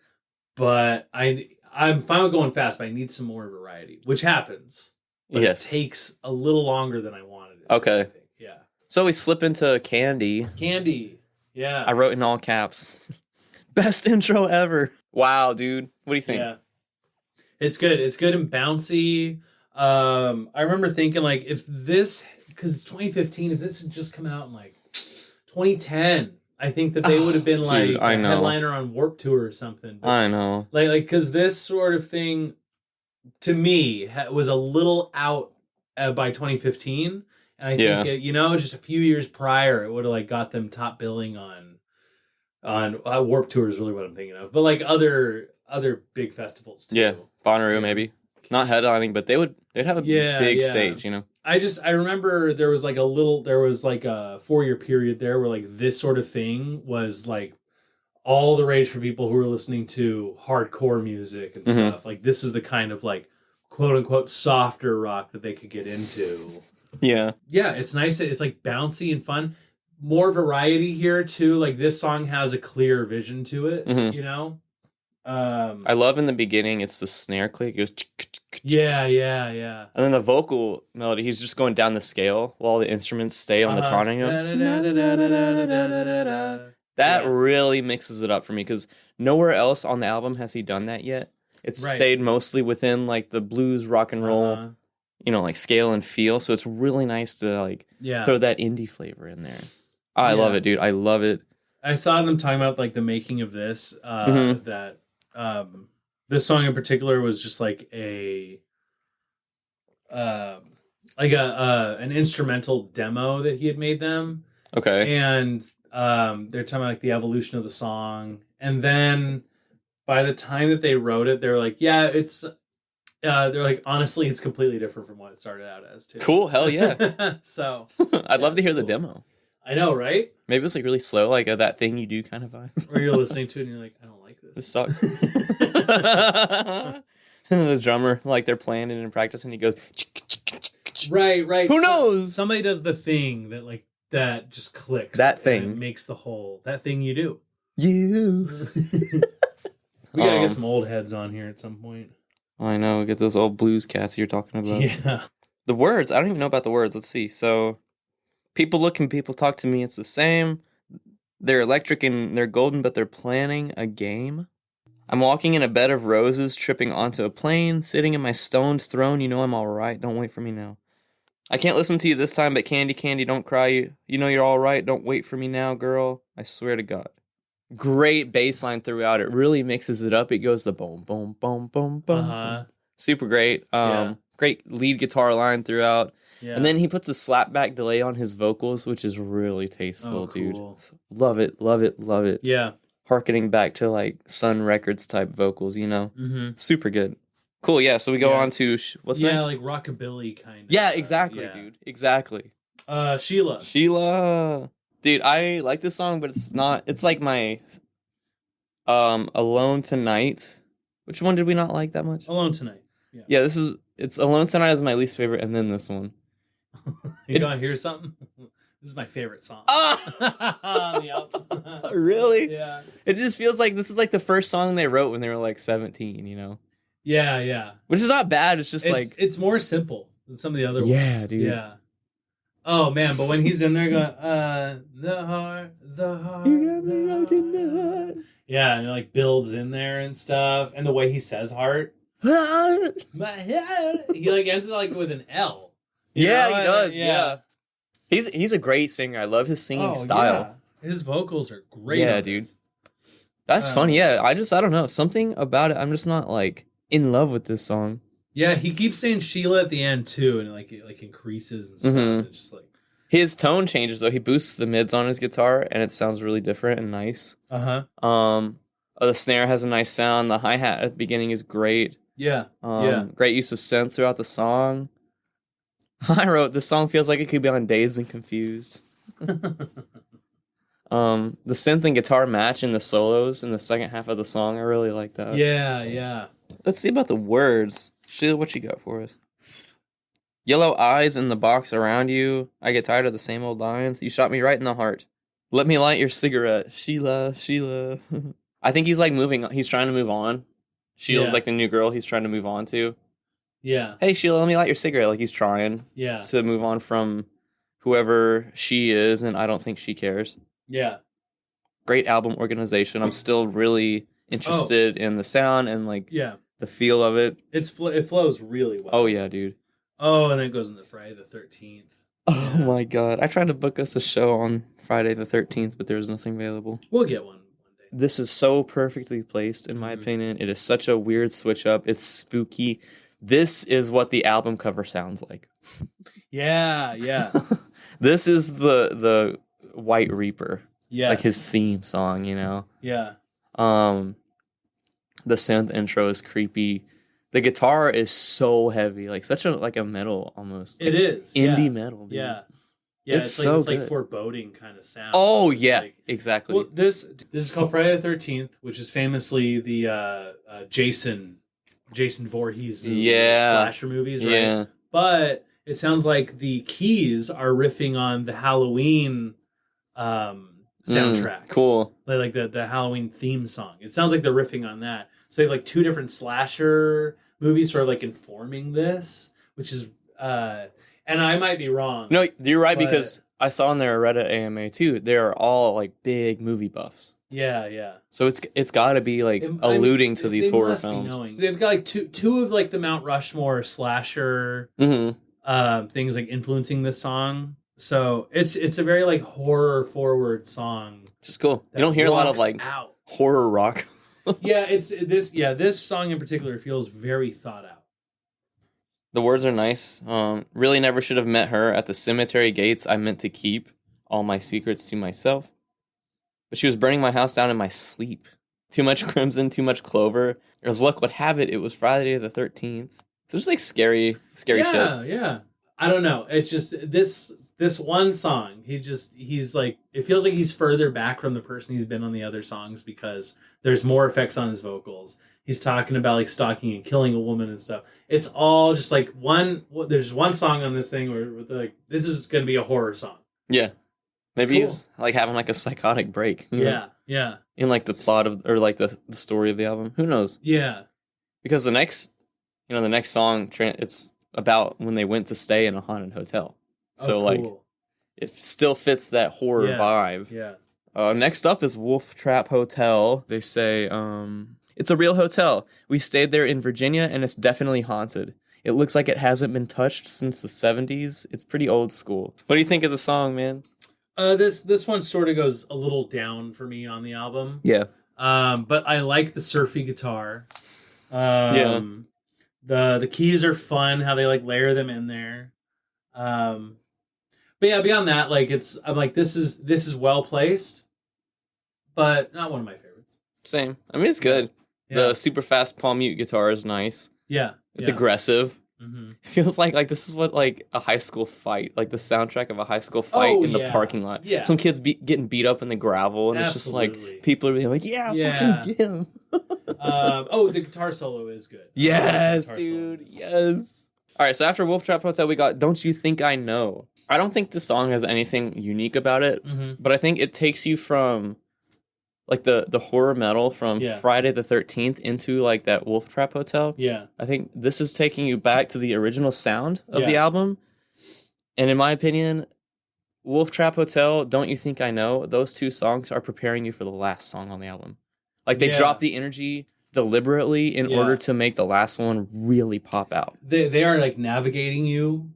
but I'm fine with going fast, but I need some more variety, which happens. But it takes a little longer than I wanted it. Okay. I think. Yeah. So we slip into Candy. Candy. Yeah. I wrote in all caps. Best intro ever. Wow, dude. What do you think? Yeah. It's good. It's good and bouncy. I remember thinking, like, if this, because it's 2015, if this had just come out in, like, 2010, I think that they would have been, like, a headliner on Warped Tour or something. But, I know. Like, because this sort of thing, to me, was a little out by 2015. And I think, just a few years prior, it would have, like, got them top billing on Warped Tour is really what I'm thinking of. But, like, other big festivals, too. Yeah, Bonnaroo, maybe. Not headlining, but they'd have a big stage, you know? I remember there was like a 4-year period there where, like, this sort of thing was, like, all the rage for people who were listening to hardcore music and stuff. Like, this is the kind of, like, quote unquote softer rock that they could get into. Yeah. Yeah, it's nice. It's, like, bouncy and fun. More variety here too. Like, this song has a clear vision to it, you know? I love in the beginning, it's the snare click. It goes... Yeah. And then the vocal melody, he's just going down the scale while the instruments stay on the tonic note. That really mixes it up for me, because nowhere else on the album has he done that yet. It's stayed mostly within, like, the blues, rock and roll, you know, like, scale and feel. So it's really nice to, like, throw that indie flavor in there. Oh, I love it, dude. I love it. I saw them talking about, like, the making of this, that this song in particular was just like an instrumental demo that he had made them. Okay. And they're talking about, like, the evolution of the song. And then by the time that they wrote it, they're like, it's they're like, honestly, it's completely different from what it started out as, too. Cool. Hell yeah. So I'd love to hear the demo. I know, right? Maybe it was, like, really slow, like that thing you do kind of vibe. Or you're listening to it and you're like, I don't like this. This sucks. And the drummer, like, they're playing it in practice, and he goes... Right. Who knows? Somebody does the thing that, like, that just clicks. That thing. And it makes the whole... That thing you do. You. We gotta get some old heads on here at some point. I know. Get those old blues cats you're talking about. Yeah. The words. I don't even know about the words. Let's see. So... People look and people talk to me. It's the same. They're electric and they're golden, but they're planning a game. I'm walking in a bed of roses, tripping onto a plane, sitting in my stoned throne. You know I'm all right. Don't wait for me now. I can't listen to you this time, but Candy, Candy, don't cry. You know you're all right. Don't wait for me now, girl. I swear to God. Great bass line throughout. It really mixes it up. It goes the boom, boom, boom, boom, boom. Super great. Great lead guitar line throughout. Yeah. And then he puts a slapback delay on his vocals, which is really tasteful, dude. Love it, love it, love it. Yeah. Harkening back to, like, Sun Records type vocals, you know? Super good. Cool, yeah, so we go on to... What's next? Yeah, like rockabilly kind of. Yeah, exactly, dude. Exactly. Sheila. Dude, I like this song, but it's not... It's like my... Alone Tonight. Which one did we not like that much? Alone Tonight. Yeah, this is... It's Alone Tonight is my least favorite, and then this one. You want to hear something? This is my favorite song on the album. Really? Yeah. It just feels like this is like the first song they wrote when they were like 17, you know? Yeah. Which is not bad. It's just it's more simple than some of the other ones. Yeah, dude. Yeah. Oh man, but when he's in there going, the heart, you got me rocking the heart. Yeah, and it like builds in there and stuff, and the way he says "heart," my heart, he like ends it like with an L. Yeah, he does. Yeah, he's a great singer. I love his singing style. Yeah. His vocals are great. Yeah, dude. That's funny. Yeah, I don't know, something about it. I'm just not like in love with this song. Yeah, he keeps saying Sheila at the end too, and it like increases and stuff. Mm-hmm. It's just like his tone changes though. He boosts the mids on his guitar, and it sounds really different and nice. The snare has a nice sound. The hi-hat at the beginning is great. Yeah. Great use of synth throughout the song. I wrote, this song feels like it could be on Dazed and Confused. The synth and guitar match in the solos in the second half of the song. I really like that. Yeah. Let's see about the words. Sheila, what you got for us? Yellow eyes in the box around you. I get tired of the same old lines. You shot me right in the heart. Let me light your cigarette. Sheila. I think he's like moving. He's trying to move on. Sheila's like the new girl he's trying to move on to. Yeah. Hey, Sheila, let me light your cigarette. Like he's trying to move on from whoever she is, and I don't think she cares. Yeah. Great album organization. I'm still really interested in the sound and like the feel of it. It flows really well. Oh, yeah, dude. Oh, and then it goes into Friday the 13th. Oh, my God. I tried to book us a show on Friday the 13th, but there was nothing available. We'll get one day. This is so perfectly placed, in my opinion. It is such a weird switch up. It's spooky. This is what the album cover sounds like. Yeah. This is the White Reaper. Yes. Like his theme song, you know? Yeah. The synth intro is creepy. The guitar is so heavy, like such a metal almost. It is indie metal. Dude. Yeah. It's like foreboding kind of sound. Oh yeah, like, exactly. Well, this is called Friday the 13th, which is famously the Jason Voorhees movie, slasher movies, right? Yeah. But it sounds like the keys are riffing on the Halloween soundtrack. Cool. Like the Halloween theme song. It sounds like they're riffing on that. So they have like two different slasher movies sort of like informing this, which is and I might be wrong. No, you're right, because I saw in their Reddit AMA too, they're all like big movie buffs. Yeah. So it's got to be like alluding to these horror films. They've got like two of like the Mount Rushmore slasher things like influencing this song. So it's a very like horror forward song. Just cool. You don't hear a lot of like horror rock. This song in particular feels very thought out. The words are nice. Really never should have met her at the cemetery gates. I meant to keep all my secrets to myself. But she was burning my house down in my sleep. Too much crimson, too much clover. As luck would have it, it was Friday the 13th. So just like scary shit. Yeah. I don't know. It's just this one song. He's like, it feels like he's further back from the person he's been on the other songs because there's more effects on his vocals. He's talking about like stalking and killing a woman and stuff. It's all just like there's one song on this thing where they're like, this is going to be a horror song. Yeah. Maybe he's like having like a psychotic break. Yeah. In like the plot of, or like the story of the album. Who knows? Yeah. Because the next song, it's about when they went to stay in a haunted hotel. So like, it still fits that horror vibe. Yeah. Next up is Wolf Trap Hotel. They say, it's a real hotel. We stayed there in Virginia, and it's definitely haunted. It looks like it hasn't been touched since the 70s. It's pretty old school. What do you think of the song, man? This one sort of goes a little down for me on the album. Yeah. But I like the surfy guitar. The keys are fun, how they like layer them in there. But yeah, beyond that, like I'm like, this is well placed, but not one of my favorites. Same. I mean, it's good. Yeah. The super fast palm mute guitar is nice. Yeah. It's aggressive. Mm-hmm. It feels like this is what like a high school fight, like the soundtrack of a high school fight in the parking lot. Yeah. Some kids getting beat up in the gravel, and it's just like people are being like, fucking get him. The guitar solo is good. Yes, dude. Yes. All right, so after Wolf Trap Hotel, we got Don't You Think I Know. I don't think this song has anything unique about it, but I think it takes you from like the horror metal from Friday the 13th into like that Wolf Trap Hotel. Yeah. I think this is taking you back to the original sound of the album. And in my opinion, Wolf Trap Hotel, Don't You Think I Know, those two songs are preparing you for the last song on the album. Like they drop the energy deliberately in order to make the last one really pop out. They are like navigating you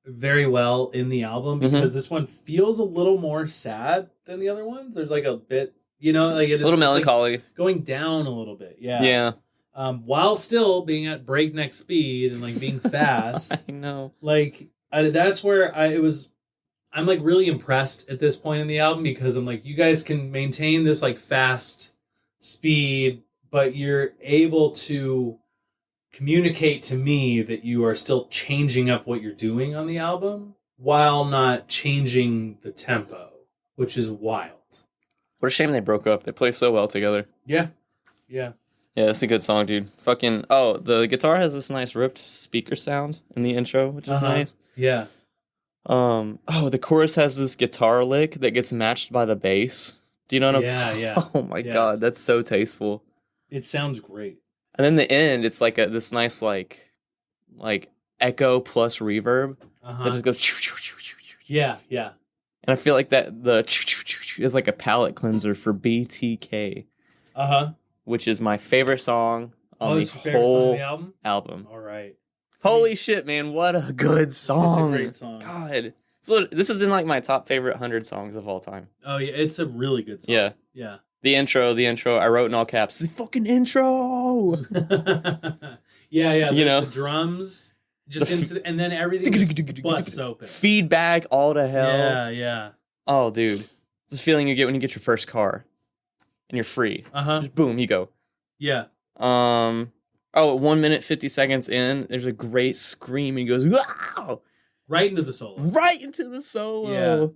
very well in the album because this one feels a little more sad than the other ones. There's like a bit, like it is a little melancholy, like going down a little bit. Yeah. While still being at breakneck speed and like being fast. I know. Like that's where I'm like really impressed at this point in the album because I'm like, you guys can maintain this like fast speed, but you're able to communicate to me that you are still changing up what you're doing on the album while not changing the tempo, which is wild. What a shame they broke up. They play so well together. Yeah. Yeah, it's a good song, dude. The guitar has this nice ripped speaker sound in the intro, which is nice. Yeah. The chorus has this guitar lick that gets matched by the bass. Do you know what I'm talking? Yeah. Oh my god, that's so tasteful. It sounds great. And then the end, it's like this nice like echo plus reverb that just goes. Yeah. And I feel like that the is like a palate cleanser for BTK. Which is my favorite song on the whole album. All right. Holy shit, man! What a good song. It's a great song. God. So this is in like my top favorite 100 songs of all time. Oh yeah, it's a really good song. Yeah. The intro. I wrote in all caps. The fucking intro. Yeah. The drums and then everything just busts open. Feedback all to hell. Yeah. Oh, dude, it's this feeling you get when you get your first car, and you're free. Just boom, you go. Yeah. At 1 minute 50 seconds in, there's a great scream, and he goes, wow! Right into the solo. Yeah.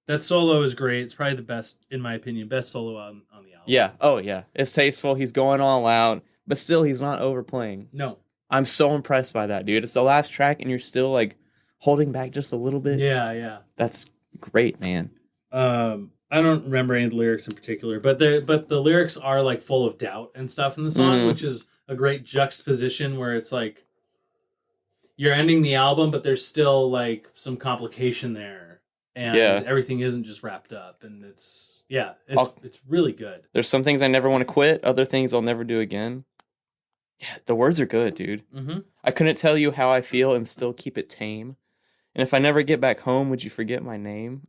That solo is great. It's probably the best, in my opinion, best solo on the album. Yeah. Oh, yeah. It's tasteful. He's going all out, but still, he's not overplaying. No. I'm so impressed by that, dude. It's the last track, and you're still, like, holding back just a little bit. Yeah. That's great, man. I don't remember any of the lyrics in particular, but the lyrics are, like, full of doubt and stuff in the song, which is a great juxtaposition where it's, like, you're ending the album, but there's still, like, some complication there. And everything isn't just wrapped up. And it's really good. There's some things I never want to quit. Other things I'll never do again. Yeah, the words are good, dude. I couldn't tell you how I feel and still keep it tame. And if I never get back home, would you forget my name?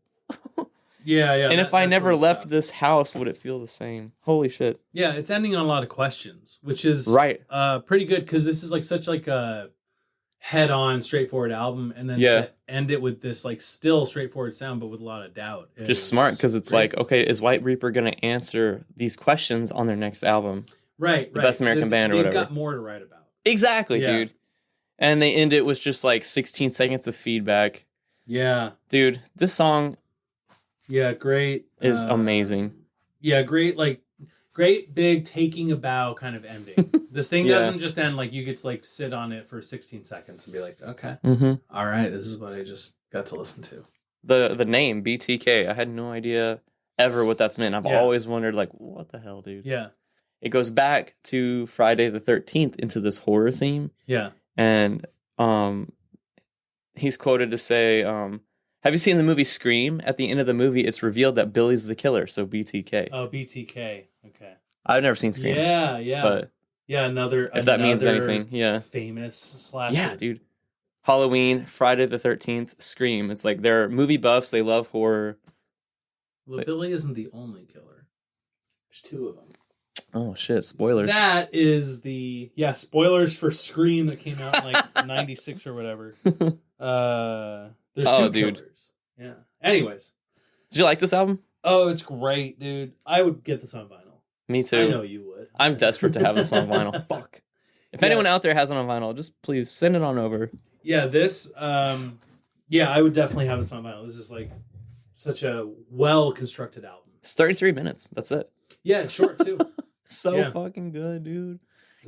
Yeah. And if I never left this house, would it feel the same? Holy shit. Yeah, it's ending on a lot of questions, which is pretty good because this is like such like a head-on, straightforward album, and then to end it with this like still straightforward sound, but with a lot of doubt. Just smart because it's great. Like, okay, is White Reaper going to answer these questions on their next album? Right. The Best American Band or whatever. They've got more to write about. Exactly, dude. And they end it with just like 16 seconds of feedback. Yeah. Dude, this song... Yeah, great. Is amazing. Yeah, great, like, great big taking a bow kind of ending. This thing doesn't just end, like, you get to, like, sit on it for 16 seconds and be like, okay, all right, this is what I just got to listen to. The name, BTK, I had no idea ever what that's meant. I've always wondered, like, what the hell, dude? Yeah. It goes back to Friday the 13th into this horror theme. Yeah. And he's quoted to say, have you seen the movie Scream? At the end of the movie, it's revealed that Billy's the killer, so BTK. Oh, BTK. Okay. I've never seen Scream. Yeah. But another if that means anything, famous slasher. Yeah, dude. Halloween, Friday the 13th, Scream. It's like they're movie buffs. They love horror. Well, Billy isn't the only killer. There's two of them. Oh, shit. Spoilers. That is spoilers for Scream that came out in like 96 or whatever. There's two killers. Yeah. Anyways. Did you like this album? Oh, it's great, dude. I would get this on vinyl. Me too. I know you would. I'm desperate to have this on vinyl. Fuck. If anyone out there has it on vinyl, just please send it on over. Yeah, this, I would definitely have this on vinyl. This is like such a well-constructed album. It's 33 minutes. That's it. Yeah, it's short too. Fucking good, dude.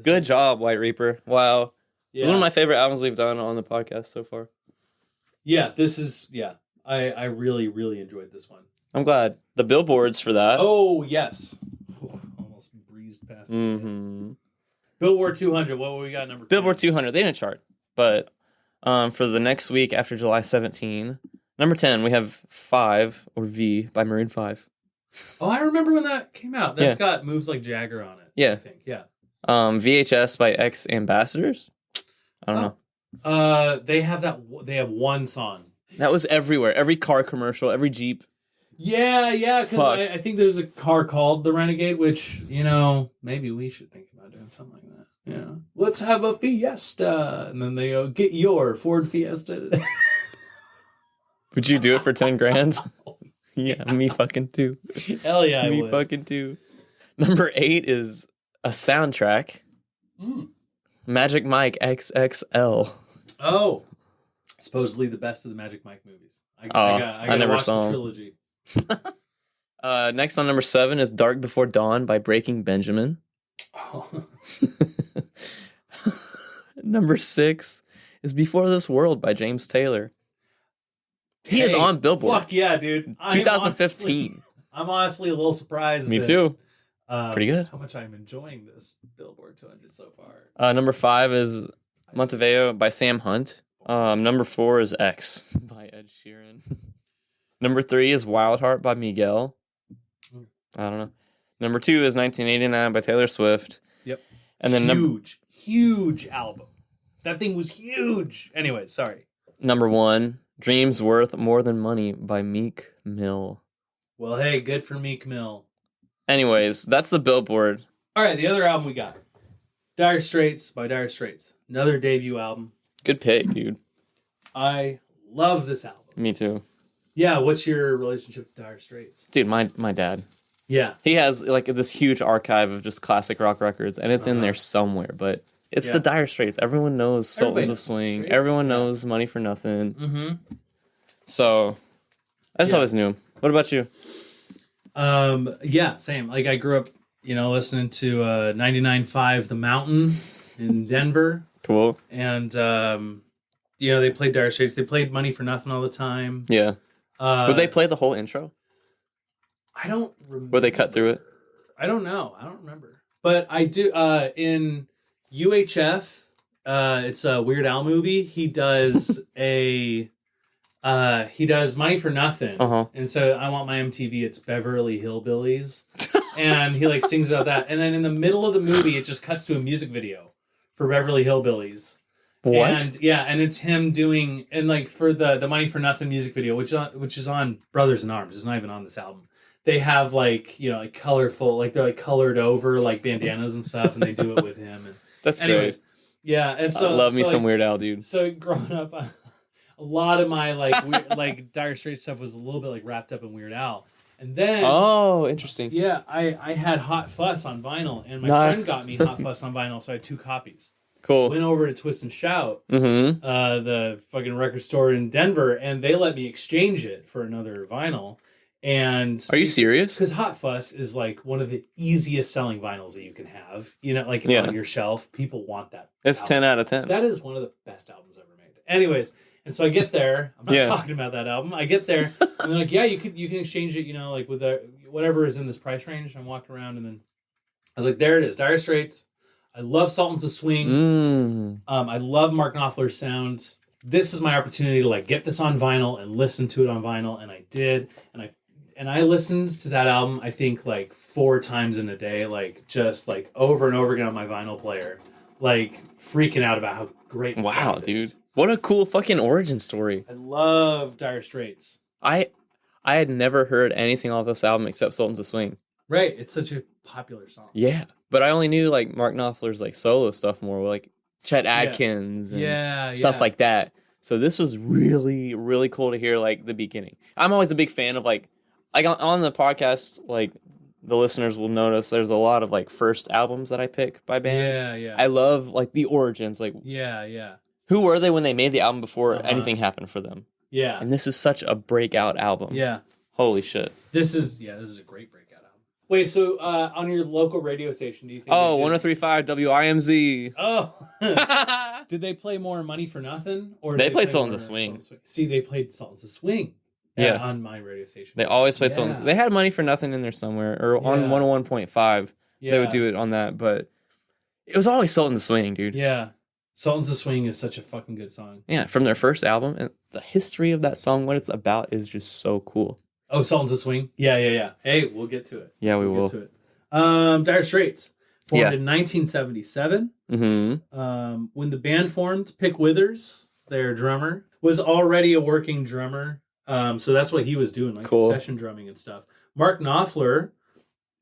Good job, White Reaper. Wow. Yeah. It's one of my favorite albums we've done on the podcast so far. Yeah, this is, I really, really enjoyed this one. I'm glad. The billboards for that. Oh, yes. Almost breezed past it. Billboard 200, what we got number 10? Billboard 200, they didn't chart. But for the next week after July 17, number 10, we have 5, or V, by Maroon 5. Oh, I remember when that came out. That's got Moves Like Jagger on it. Yeah. I think. Yeah. VHS by X Ambassadors. I don't know. They have that. They have one song. That was everywhere. Every car commercial, every Jeep. Yeah. Because I think there's a car called the Renegade, which, maybe we should think about doing something like that. Yeah. Let's have a Fiesta. And then they go, get your Ford Fiesta. Would you do it for 10 grand? Yeah, me fucking too. Hell yeah, me fucking too. Number 8 is a soundtrack. Magic Mike XXL. Oh, supposedly the best of the Magic Mike movies. I never saw the trilogy. Next on number 7 is Dark Before Dawn by Breaking Benjamin. Oh. Number 6 is Before This World by James Taylor. He is on Billboard. Fuck yeah, dude. 2015. I'm honestly a little surprised. Me too. Pretty good. How much I'm enjoying this Billboard 200 so far. Number 5 is Montevideo by Sam Hunt. Number 4 is X by Ed Sheeran. Number 3 is Wild Heart by Miguel. I don't know. Number 2 is 1989 by Taylor Swift. Yep. And then huge album. That thing was huge. Anyway, sorry. Number 1, Dreams Worth More Than Money by Meek Mill. Well, hey, good for Meek Mill. Anyways, that's the Billboard. All right, the other album we got. Dire Straits by Dire Straits. Another debut album. Good pick, dude. I love this album. Me too. Yeah, what's your relationship to Dire Straits? Dude, my dad. Yeah. He has like this huge archive of just classic rock records, and it's in there somewhere, but it's the Dire Straits. Everyone knows Sultans of Swing. Straits. Everyone knows Money for Nothing. Mm-hmm. So, I just always knew. What about you? Yeah, same. Like, I grew up, listening to 99.5 The Mountain in Denver. Cool. And, they played Dire Straits. They played Money for Nothing all the time. Yeah. Would they play the whole intro? I don't remember. Would they cut through it? I don't know. I don't remember. But I do, in UHF, it's a Weird Al movie. He does Money for Nothing. Uh-huh. And so I Want My MTV, it's Beverly Hillbillies. And he sings about that. And then in the middle of the movie, it just cuts to a music video for Beverly Hillbillies. What? And it's him doing, and for the Money for Nothing music video, which is on Brothers in Arms, it's not even on this album. They have colorful, they're colored over bandanas and stuff, and they do it with him. And that's great. Yeah, and so I love me some Weird Al, dude. So growing up, a lot of my weird, Dire Straits stuff was a little bit wrapped up in Weird Al. And then interesting. Yeah, I had Hot Fuss on vinyl, and my friend got me Hot Fuss on vinyl, so I had 2 copies. Cool. Went over to Twist and Shout, mm-hmm. The fucking record store in Denver, and they let me exchange it for another vinyl. And are you serious? Because Hot Fuss is one of the easiest selling vinyls that you can have. On your shelf, people want that. It's album. 10 out of 10. That is one of the best albums ever made. Anyways, and so I get there. I'm not talking about that album. I get there, and they're like, "Yeah, you can exchange it. With whatever is in this price range." And I'm walking around, and then I was like, "There it is, Dire Straits." I love Sultans of Swing. I love Mark Knopfler's sounds. This is my opportunity to get this on vinyl and listen to it on vinyl, and I did, and I listened to that album, I think 4 times in a day, just over and over again on my vinyl player, freaking out about how great. Wow, dude, what a cool fucking origin story! I love Dire Straits. I had never heard anything off this album except Sultans of Swing. Right, it's such a popular song. Yeah, but I only knew Mark Knopfler's solo stuff more, Chet Atkins and stuff like that. So this was really, really cool to hear the beginning. I'm always a big fan of on the podcast, the listeners will notice there's a lot of first albums that I pick by bands. Yeah. I love the origins. Who were they when they made the album before anything happened for them? Yeah. And this is such a breakout album. Yeah. Holy shit. This is a great breakout album. Wait, so on your local radio station, do you think? 103.5 WIMZ. Oh. Did they play more Money for Nothing? Or they played Sultans of Swing. See, they played Sultans of Swing. Yeah, on my radio station. They always played Sultans. They had Money for Nothing in there somewhere, or on 101.5. They would do it on that, but it was always Sultans of Swing, dude. Yeah. Sultans of Swing is such a fucking good song. Yeah, from their first album, and the history of that song, what it's about, is just so cool. Oh, Sultans of Swing. Yeah. Hey, we'll get to it. Yeah, we will. Get to it. Dire Straits formed in 1977. When the band formed, Pick Withers, their drummer, was already a working drummer. So that's what he was doing, like session drumming and stuff. Mark Knopfler,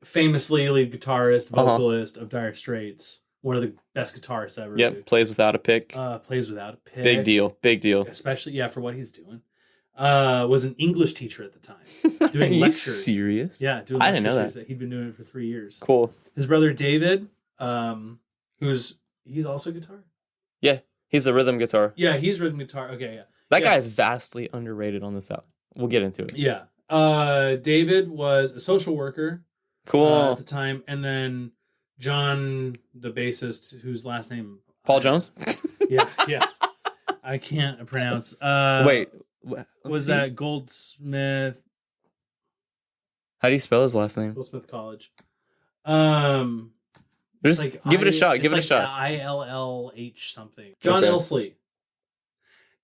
famously lead guitarist, vocalist of Dire Straits, one of the best guitarists ever. Yep, dude. Plays without a pick. Plays without a pick. Big deal. Especially, for what he's doing. Was an English teacher at the time, doing Are you lectures. Serious? Yeah, doing I lectures. didn't know that. He'd been doing it for 3 years. Cool. His brother David, he's also guitar. Yeah, he's a rhythm guitar. Yeah, he's rhythm guitar. Okay, yeah. That guy is vastly underrated on this album. We'll get into it. Yeah. David was a social worker. Cool. At the time, and then John, the bassist, whose last name Paul Jones. Yeah. I can't pronounce. Wait, was that Goldsmith? How do you spell his last name? Goldsmith College. Just give it a shot. Give it a shot. ILLH something. John Ilsley.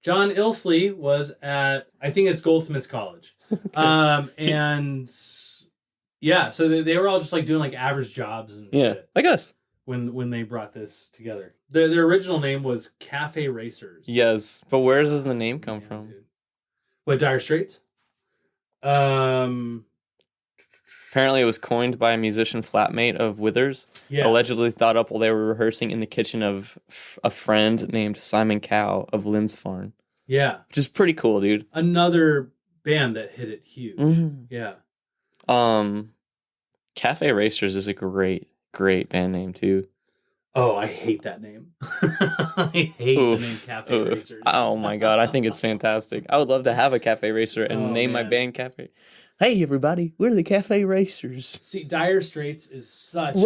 John Ilsley was at, I think it's Goldsmiths College. And yeah, so they were all just like doing like average jobs and shit. I guess. When they brought this together. Their original name was Cafe Racers. Yes, but where does the name come from? Dude. What, Dire Straits? Apparently it was coined by a musician flatmate of Withers. Yeah. Allegedly thought up while they were rehearsing in the kitchen of a friend named Simon Cow of Linsfarn. Yeah. Which is pretty cool, dude. Another band that hit it huge. Mm-hmm. Yeah. Cafe Racers is a great band name too. Oh, I hate that name. I hate the name Cafe Racers. Oh my god, I think it's fantastic. I would love to have a Cafe Racer and name my band Cafe. Hey everybody, we're the Cafe Racers. See, Dire Straits is such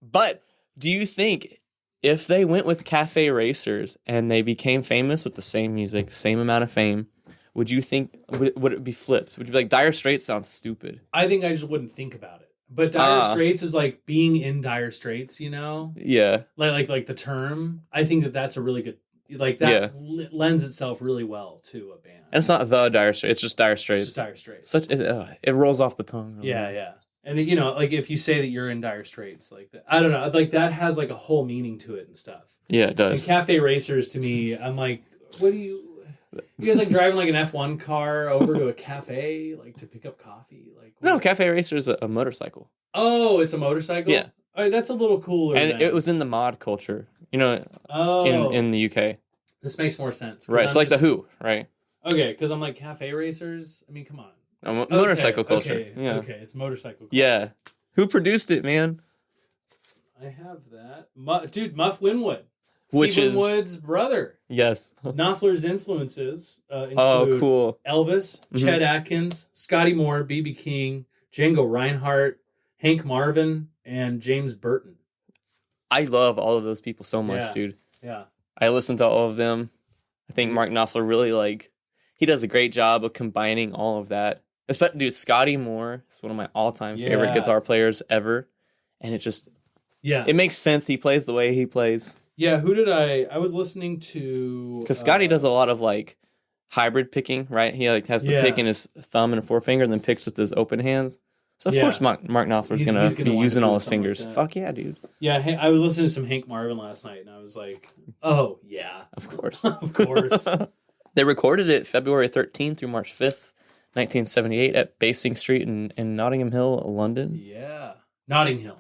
But do you think if they went with Cafe Racers and they became famous with the same music, same amount of fame, would you think would it be flipped? Would you be like, Dire Straits sounds stupid? I think I just wouldn't think about it. But Dire Straits is like being in Dire Straits, you know? Yeah. Like the term. I think that's a really good, like that lends itself really well to a band. And it's not the Dire Straits, it's just Dire Straits. It's just Dire Straits. It rolls off the tongue. Yeah. And you know, like if you say that you're in Dire Straits, like that, I don't know, like that has like a whole meaning to it and stuff. Yeah, it does. And Cafe Racers to me, I'm like, what do you guys like driving like an F1 car over to a cafe, like to pick up coffee? Like no, Cafe Racer is a motorcycle. Oh, it's a motorcycle? Yeah. All right, that's a little cooler. And it was in the mod culture, you know, in the UK. This makes more sense. Right, it's like the Who, right? Okay, because I'm like, Cafe Racers? I mean, come on. Motorcycle culture. Okay, yeah. Okay, it's motorcycle culture. Yeah. Who produced it, man? I have that. Dude, Muff Winwood. Which Stephen is Wood's brother. Yes. Knopfler's influences include cool. Elvis, Chet Atkins, Scotty Moore, B.B. King, Django Reinhardt, Hank Marvin, and James Burton. I love all of those people so much, dude. Yeah. I listen to all of them. I think Mark Knopfler really he does a great job of combining all of that. Especially, dude, Scotty Moore is one of my all-time favorite guitar players ever. And it just, it makes sense he plays the way he plays. Yeah, who did I was listening to... Because Scotty does a lot of, hybrid picking, right? He, has the pick in his thumb and forefinger and then picks with his open hands. So, of course, Mark Knopfler's going to be using all his fingers. Like Fuck yeah, dude. Yeah, I was listening to some Hank Marvin last night, and I was like, oh, yeah. Of course. Of course. They recorded it February 13th through March 5th, 1978 at Basing Street in Notting Hill, London. Yeah. Notting Hill.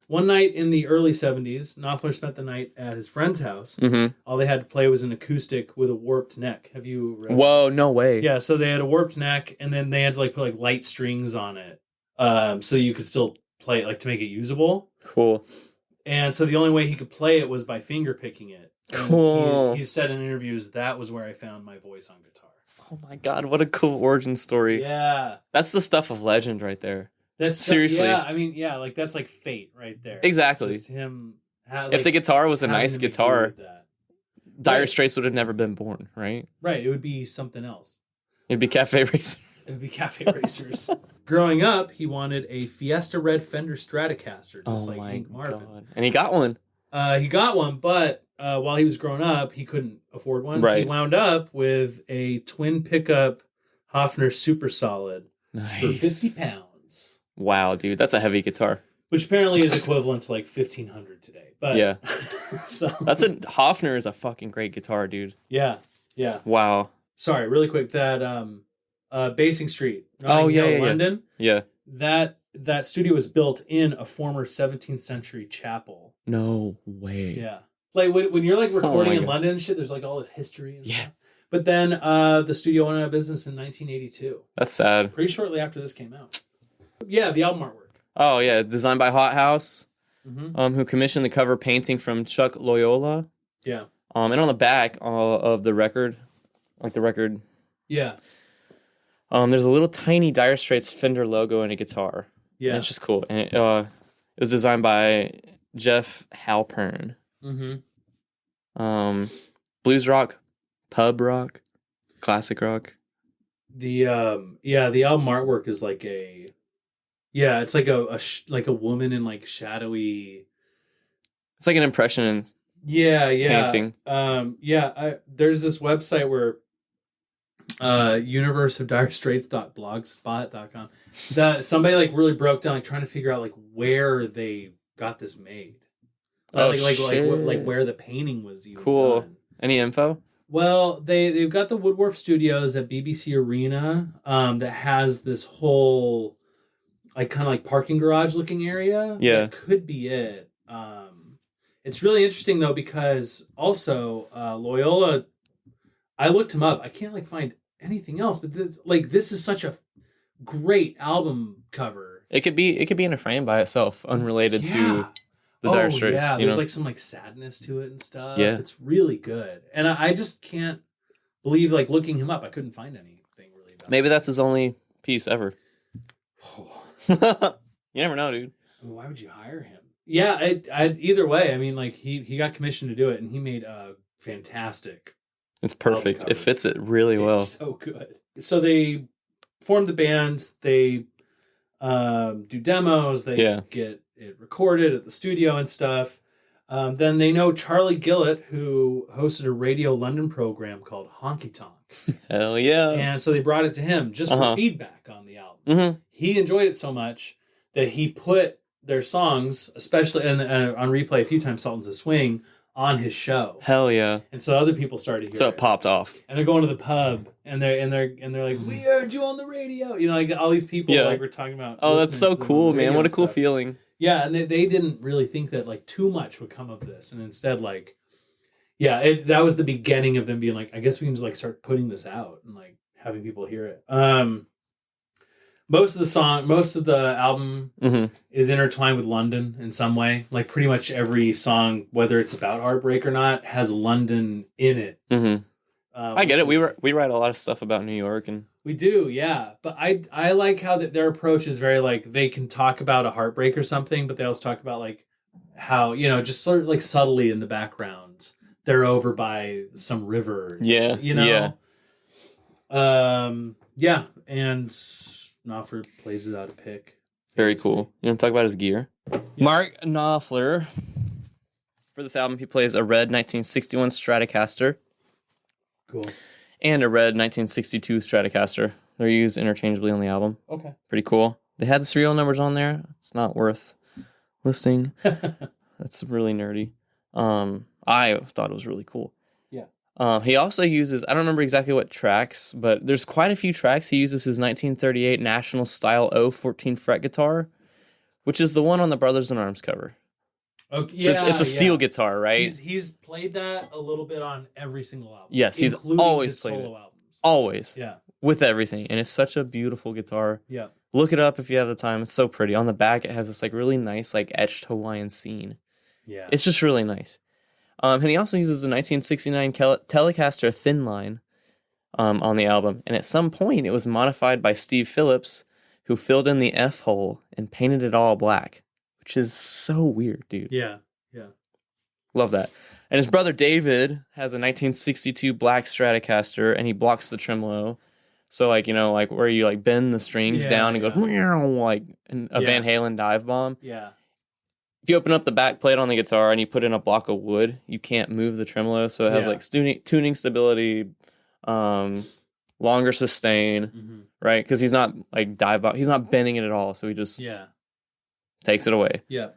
One night in the early 70s, Knopfler spent the night at his friend's house. Mm-hmm. All they had to play was an acoustic with a warped neck. Have you read Whoa, no way. Yeah, so they had a warped neck, and then they had to put light strings on it so you could still play it, to make it usable. Cool. And so the only way he could play it was by finger picking it. And cool. He said in interviews, that was where I found my voice on guitar. Oh my God, what a cool origin story. Yeah. That's the stuff of legend right there. That's seriously. Yeah, I mean, that's fate right there. Exactly. Just him. If the guitar was a nice guitar, Dire Straits would have never been born, right? Right. It would be something else. It'd be Cafe Racers. It would be Cafe Racers. Growing up, he wanted a Fiesta Red Fender Stratocaster, just like Hank Marvin. God. And he got one. He got one, but while he was growing up, he couldn't afford one. Right. He wound up with a twin pickup Hofner Super Solid for Nice. £50. Wow, dude, that's a heavy guitar. Which apparently is equivalent to like $1,500 today. But Yeah. so Hofner is a fucking great guitar, dude. yeah. Wow. Sorry, really quick. That Basing Street, Oh, Notting yeah, Hill, yeah, yeah. London. Yeah. That studio was built in a former 17th century chapel. No way. Yeah. Like when you're like recording in God. London and shit, there's like all this history and Yeah. stuff. But then the studio went out of business in 1982. That's sad. Pretty shortly after this came out. Yeah, the album artwork. Oh, yeah. Designed by Hot House, Mm-hmm. who commissioned the cover painting from Chuck Loyola. Yeah. And on the back of the record, like the record, Yeah. there's a little tiny Dire Straits Fender logo and a guitar. Yeah. And it's just cool. And it was designed by Jeff Halpern. Mm-hmm. Blues rock, pub rock, classic rock. The album artwork is like it's like a woman in like shadowy. It's like an impression painting. There's this website where universeofdirestraits.blogspot.com that somebody like really broke down like trying to figure out like where they got this made. Like where the painting was even cool. done. Any info? Well, they've got the Woodwharf Studios at BBC Arena that has this whole like kind of like parking garage looking area. Yeah. That could be it. It's really interesting though because also Loyola, I looked him up. I can't like find anything else, but this is such a great album cover. It could be in a frame by itself, unrelated to the Dire Straits. Yeah, you there's know? like some like sadness to it and stuff. Yeah. It's really good. And I just can't believe like looking him up, I couldn't find anything really about Maybe that's his only piece ever. You never know, dude. I mean, why would you hire him? Yeah, either way, I mean, like he got commissioned to do it, and he made a fantastic. It's perfect. It fits it really well. It's so good. So they formed the band. They do demos. They get it recorded at the studio and stuff. Then they know Charlie Gillett, who hosted a Radio London program called Honky Tonk. Hell yeah. And so they brought it to him just for feedback on the album. Mm-hmm. He enjoyed it so much that he put their songs, especially on replay a few times, Sultans of Swing, on his show. Hell yeah. And so other people started hearing So it popped off. And they're going to the pub and they're like, we heard you on the radio. You know, like all these people like we're talking about. Oh, that's so cool, man. What a cool feeling. Yeah, and they didn't really think that like too much would come of this. And instead like that was the beginning of them being like, I guess we can just like start putting this out and like having people hear it. Most of the album is intertwined with London in some way. Like pretty much every song, whether it's about heartbreak or not, has London in it. Mm-hmm. I get it. We write a lot of stuff about New York, and we do, yeah. But I like how their approach is very like they can talk about a heartbreak or something, but they also talk about like how just sort of like subtly in the background they're over by some river. Yeah, and. Knopfler plays without a pick. Very cool. You want to talk about his gear? Yeah. Mark Knopfler. For this album, he plays a red 1961 Stratocaster. Cool. And a red 1962 Stratocaster. They're used interchangeably on the album. Okay. Pretty cool. They had the serial numbers on there. It's not worth listing. That's really nerdy. I thought it was really cool. He also uses, I don't remember exactly what tracks, but there's quite a few tracks. He uses his 1938 National Style O 14 fret guitar, which is the one on the Brothers in Arms cover. Okay, so it's a steel guitar, right? He's played that a little bit on every single album. Yes, he's always played it. Albums. Always. Yeah. With everything. And it's such a beautiful guitar. Yeah. Look it up if you have the time. It's so pretty. On the back, it has this like really nice like etched Hawaiian scene. Yeah. It's just really nice. And he also uses a 1969 Telecaster Thin Line on the album. And at some point, it was modified by Steve Phillips, who filled in the F hole and painted it all black, which is so weird, dude. Yeah. Love that. And his brother David has a 1962 black Stratocaster, and he blocks the tremolo. So, like, like where you like bend the strings down and goes like a Van Halen dive bomb. Yeah. If you open up the back plate on the guitar and you put in a block of wood, you can't move the tremolo, so it has like tuning stability, longer sustain, right? Because he's not like he's not bending it at all, so he just takes it away. Yeah.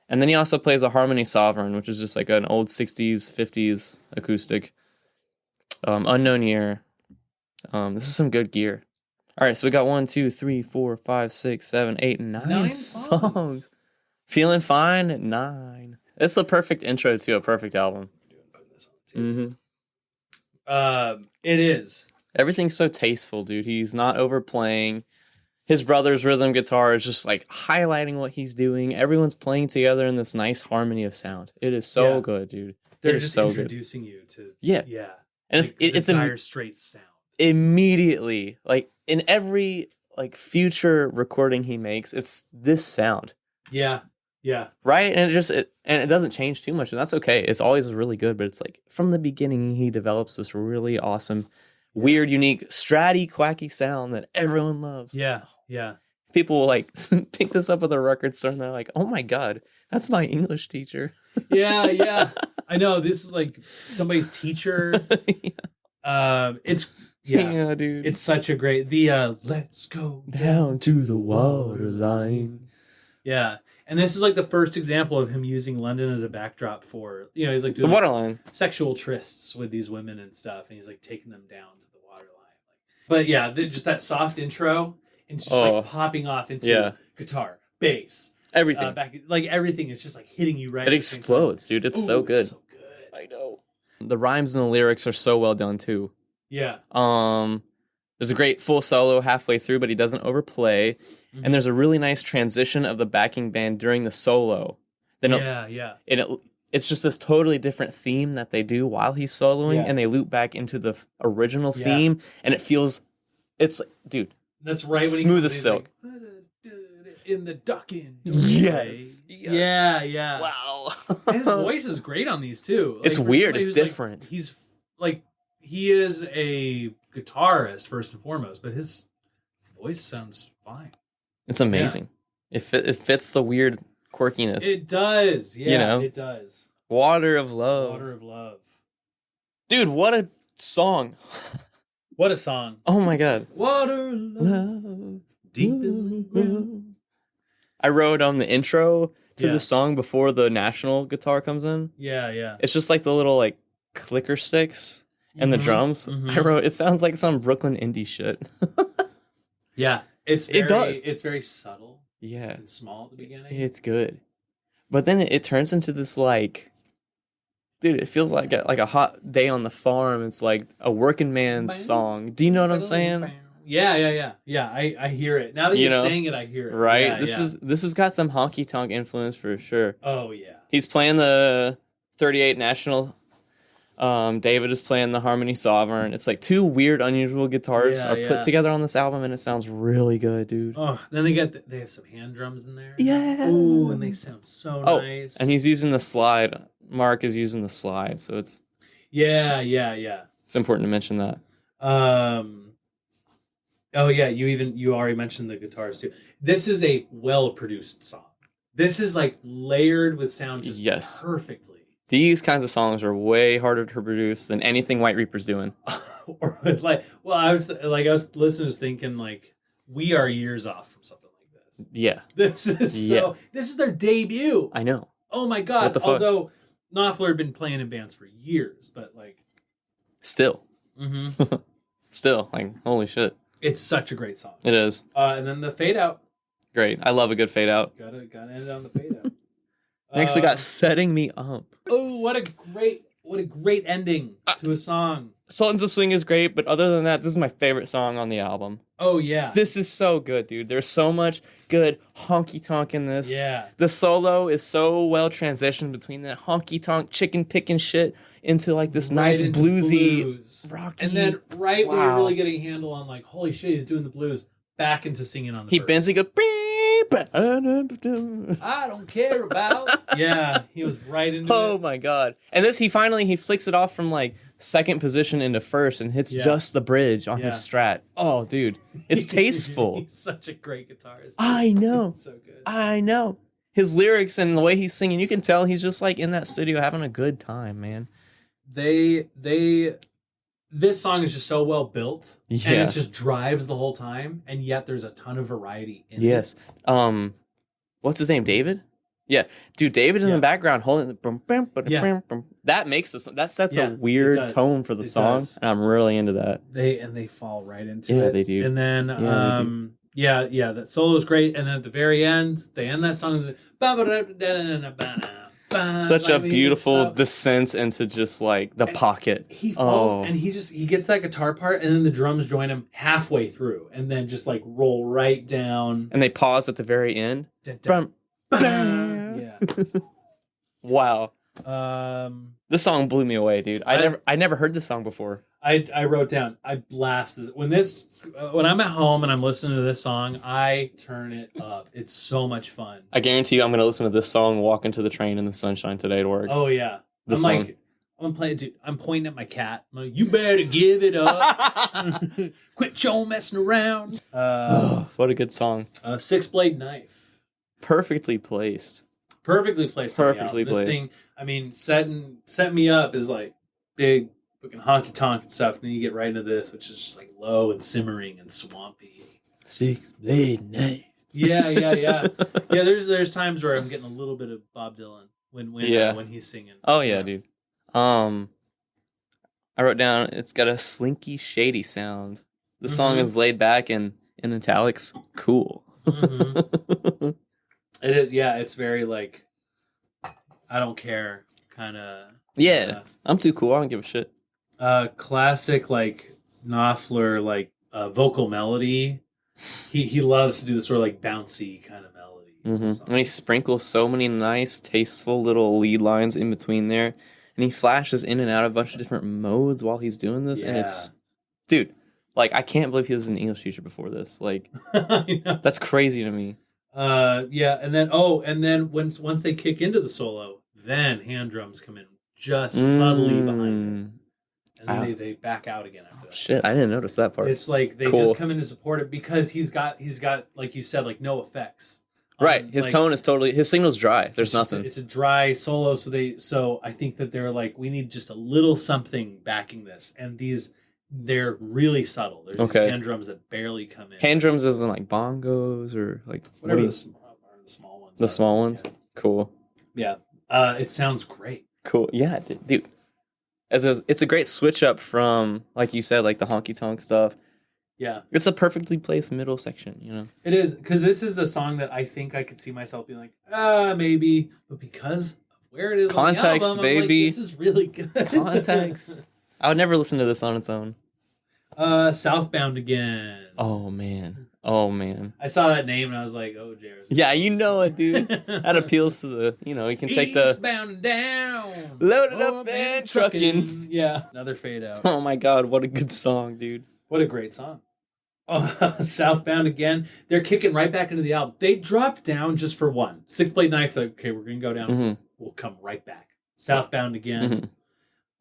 And then he also plays a harmony sovereign, which is just like an old 60s, 50s acoustic. Unknown year. This is some good gear. All right, so we got 1, 2, 3, 4, 5, 6, 7, 8, 9 songs. Feeling fine at 9. It's the perfect intro to a perfect album. It is. Everything's so tasteful, dude. He's not overplaying. His brother's rhythm guitar is just like highlighting what he's doing. Everyone's playing together in this nice harmony of sound. It is so good, dude. They're just so introducing you to and like it's a Dire Straits sound immediately. Like in every like future recording he makes, it's this sound. Yeah. Right, and it doesn't change too much, and that's okay. It's always really good, but it's like from the beginning he develops this really awesome, weird, unique, stratty, quacky sound that everyone loves. Yeah. People will like pick this up at the record store and they're like, "Oh my god, that's my English teacher." Yeah. I know, this is like somebody's teacher. It's dude. It's such a great let's go down to the waterline. Yeah. And this is like the first example of him using London as a backdrop for, he's like doing the waterline, sexual trysts with these women and stuff, and he's like taking them down to the waterline. But yeah, just that soft intro, and just like popping off into guitar, bass, everything. Everything is just like hitting you right. It explodes, dude. It's so good. It's so good. I know. The rhymes and the lyrics are so well done too. Yeah. There's a great full solo halfway through, but he doesn't overplay. Mm-hmm. And there's a really nice transition of the backing band during the solo. Then it's just this totally different theme that they do while he's soloing, and they loop back into the original theme, and it's like, dude, that's right. When smooth as silk. Like, in the ducking. Yes. Yeah. Wow. And his voice is great on these too. Like, it's weird. It's different. Like, he's like, he is a guitarist first and foremost, but his voice sounds fine. It's amazing. Yeah. It fits the weird quirkiness. It does. Yeah, it does. Water of Love. Water of Love. Dude, what a song. What a song. Oh my god. Water of Love. Deep in the ground. I wrote on the intro to the song before the national guitar comes in. Yeah. It's just like the little like clicker sticks and the drums. I wrote, it sounds like some Brooklyn indie shit. Yeah. It does. It's very subtle. Yeah. And small at the beginning. It's good. But then it turns into this like, dude, it feels like a hot day on the farm. It's like a working man's song. Do you know what I'm saying? Yeah. I hear it. Now that you're saying it, I hear it. Right? Yeah, this has got some honky tonk influence for sure. Oh yeah. He's playing the 38 National. David is playing the Harmony Sovereign. It's like two weird, unusual guitars are put together on this album, and it sounds really good, dude. Oh, then they have some hand drums in there. Yeah. Ooh, and they sound so nice. And he's using the slide. Mark is using the slide, so it's yeah. It's important to mention that. Oh yeah, you already mentioned the guitars too. This is a well-produced song. This is like layered with sound just perfectly. These kinds of songs are way harder to produce than anything White Reaper's doing. I was listening to thinking like we are years off from something like this. Yeah. This is their debut. I know. Oh my god. What the fuck? Although Knopfler had been playing in bands for years, but like still. Still, like, holy shit. It's such a great song. It is. And then the fade out. Great. I love a good fade out. Gotta end it on the fade out. Next we got Setting Me Up. Oh, what a great ending to a song. Sultans of Swing is great, but other than that, this is my favorite song on the album. Oh yeah. This is so good, dude. There's so much good honky tonk in this. Yeah. The solo is so well transitioned between that honky tonk chicken picking shit into like this nice bluesy rocky. And then when you're really getting a handle on like, holy shit, he's doing the blues, back into singing on the verse. Bends and goes, I don't care about. Yeah, he was right into it. Oh my god. And this he flicks it off from like second position into first and hits just the bridge on his Strat. Oh dude, it's tasteful. He's such a great guitarist. I know. It's so good. I know. His lyrics and the way he's singing, you can tell he's just like in that studio having a good time, man. This this song is just so well built, Yeah. and it just drives the whole time, and yet there's a ton of variety in it. Yes. What's his name? David? Yeah. Dude, David in the background holding the that makes this, that sets a weird tone for the song. And I'm really into that. They fall right into it. Yeah, they do. And then that solo is great. And then at the very end, they end that song with such a beautiful descent into just like the pocket. He falls and he gets that guitar part, and then the drums join him halfway through, and then just like roll right down. And they pause at the very end. Yeah. Wow. This song blew me away, dude. I never heard this song before. I wrote down, I blast this when I'm at home and I'm listening to this song, I turn it up. It's so much fun. I guarantee you I'm going to listen to this song walking to the train in the sunshine today to work. Oh yeah. I'm playing, dude, I'm pointing at my cat. I'm like, you better give it up. Quit your messing around. What a good song. Six Blade Knife. Perfectly placed. Perfectly placed. This thing, I mean, setting me up is like big fucking honky tonk and stuff. And then you get right into this, which is just like low and simmering and swampy. Six Blade Knife. Yeah. Yeah, there's times where I'm getting a little bit of Bob Dylan when he's singing. Oh yeah, dude. I wrote down it's got a slinky, shady sound. The song is laid back and in italics. Cool. Mm-hmm. It is, yeah. It's very like, I don't care kind of. Yeah, I'm too cool. I don't give a shit. Classic like Knopfler like vocal melody. He loves to do this sort of like bouncy kind of melody. Mm-hmm. And he sprinkles so many nice, tasteful little lead lines in between there, and he flashes in and out of a bunch of different modes while he's doing this. And it's, dude, like I can't believe he was an English teacher before this. Like, that's crazy to me. And then once they kick into the solo, then hand drums come in just subtly behind it, and then they back out again after that. Shit, I didn't notice that part. It's like they just come in to support it because he's got like you said, like no effects. Right, his tone is totally, his signal's dry. There's nothing. It's a dry solo, so I think that they're like, we need just a little something backing this, and they're really subtle. There's just hand drums that barely come in. Hand drums isn't like bongos or like whatever the small ones. The small ones? Yeah. Cool. Yeah. It sounds great. Cool. Yeah, dude. It's a great switch up from, like you said, like the honky tonk stuff. Yeah. It's a perfectly placed middle section, you know? It is, because this is a song that I think I could see myself being like, maybe, but because of where it is context, on the album, baby. I'm like, this is really good. Context. I would never listen to this on its own. Southbound Again. Oh, man. I saw that name and I was like, oh, Jared. Yeah, you know it, dude. That appeals to the, you can take the... Eastbound and down. Loaded up and trucking. Yeah. Another fade out. Oh, my God. What a good song, dude. What a great song. Southbound Again. They're kicking right back into the album. They dropped down just for one. Six Blade Knife, like, okay, we're going to go down. Mm-hmm. We'll come right back. Southbound Again. Mm-hmm.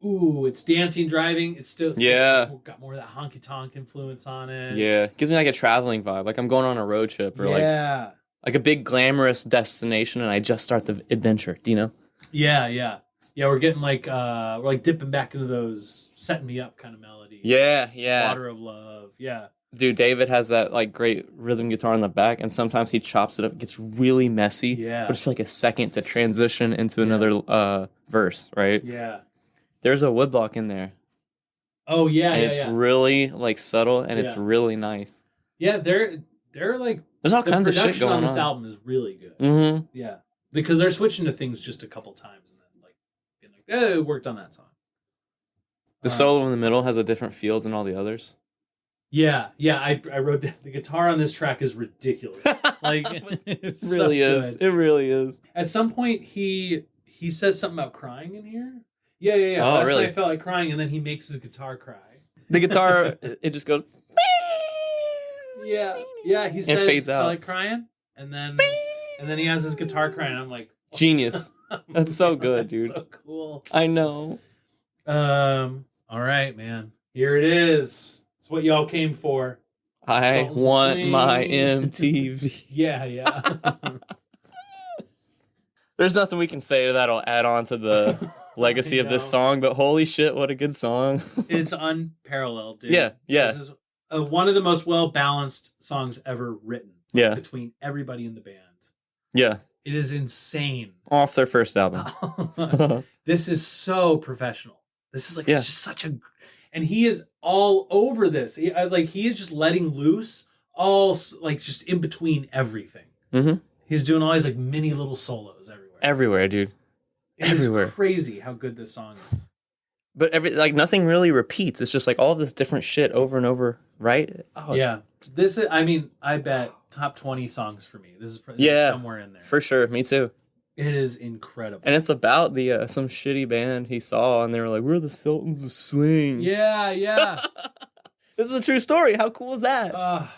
Ooh, it's dancing, driving. It's still it's got more of that honky tonk influence on it. Yeah, gives me like a traveling vibe. Like I'm going on a road trip or like a big glamorous destination, and I just start the adventure. Do you know? Yeah. We're getting like we're like dipping back into those setting me up kind of melodies. Yeah. Water of Love. Yeah. Dude, David has that like great rhythm guitar in the back, and sometimes he chops it up. It gets really messy. Yeah. But it's like a second to transition into another verse, right? Yeah. There's a woodblock in there. Oh yeah, and it's really like subtle and it's really nice. Yeah, they're like there's all kinds of shit going on. The production on this album is really good. Mm-hmm. Yeah, because they're switching to things just a couple times and then like being like, it worked on that song. The solo in the middle has a different feel than all the others. Yeah. I wrote down, the guitar on this track is ridiculous. Like it really is. It really is. At some point, he says something about crying in here. Yeah. Oh, That's really? why I felt like crying, and then he makes his guitar cry. The guitar, it just goes. Yeah. He says, it fades out. I like crying, and then he has his guitar crying. I'm like, genius. That's so good, dude. So cool. I know. All right, man. Here it is. It's what y'all came for. I want my MTV. Yeah. There's nothing we can say that'll add on to the legacy of this song, but holy shit, what a good song. It's unparalleled, dude. Yeah. This is one of the most well-balanced songs ever written. Yeah. Between everybody in the band. Yeah. It is insane. Off their first album. This is so professional. This is just such a... And he is all over this. He is just letting loose all, like, just in between everything. Mm-hmm. He's doing all these, like, mini little solos everywhere. Everywhere, dude. Everywhere. It's crazy how good this song is. But nothing really repeats. It's just like all this different shit over and over, right? Oh. Yeah. This is, I bet top 20 songs for me. This is somewhere in there. For sure. Me too. It is incredible. And it's about the some shitty band he saw, and they were like, we're the Sultans of Swing. Yeah. This is a true story. How cool is that?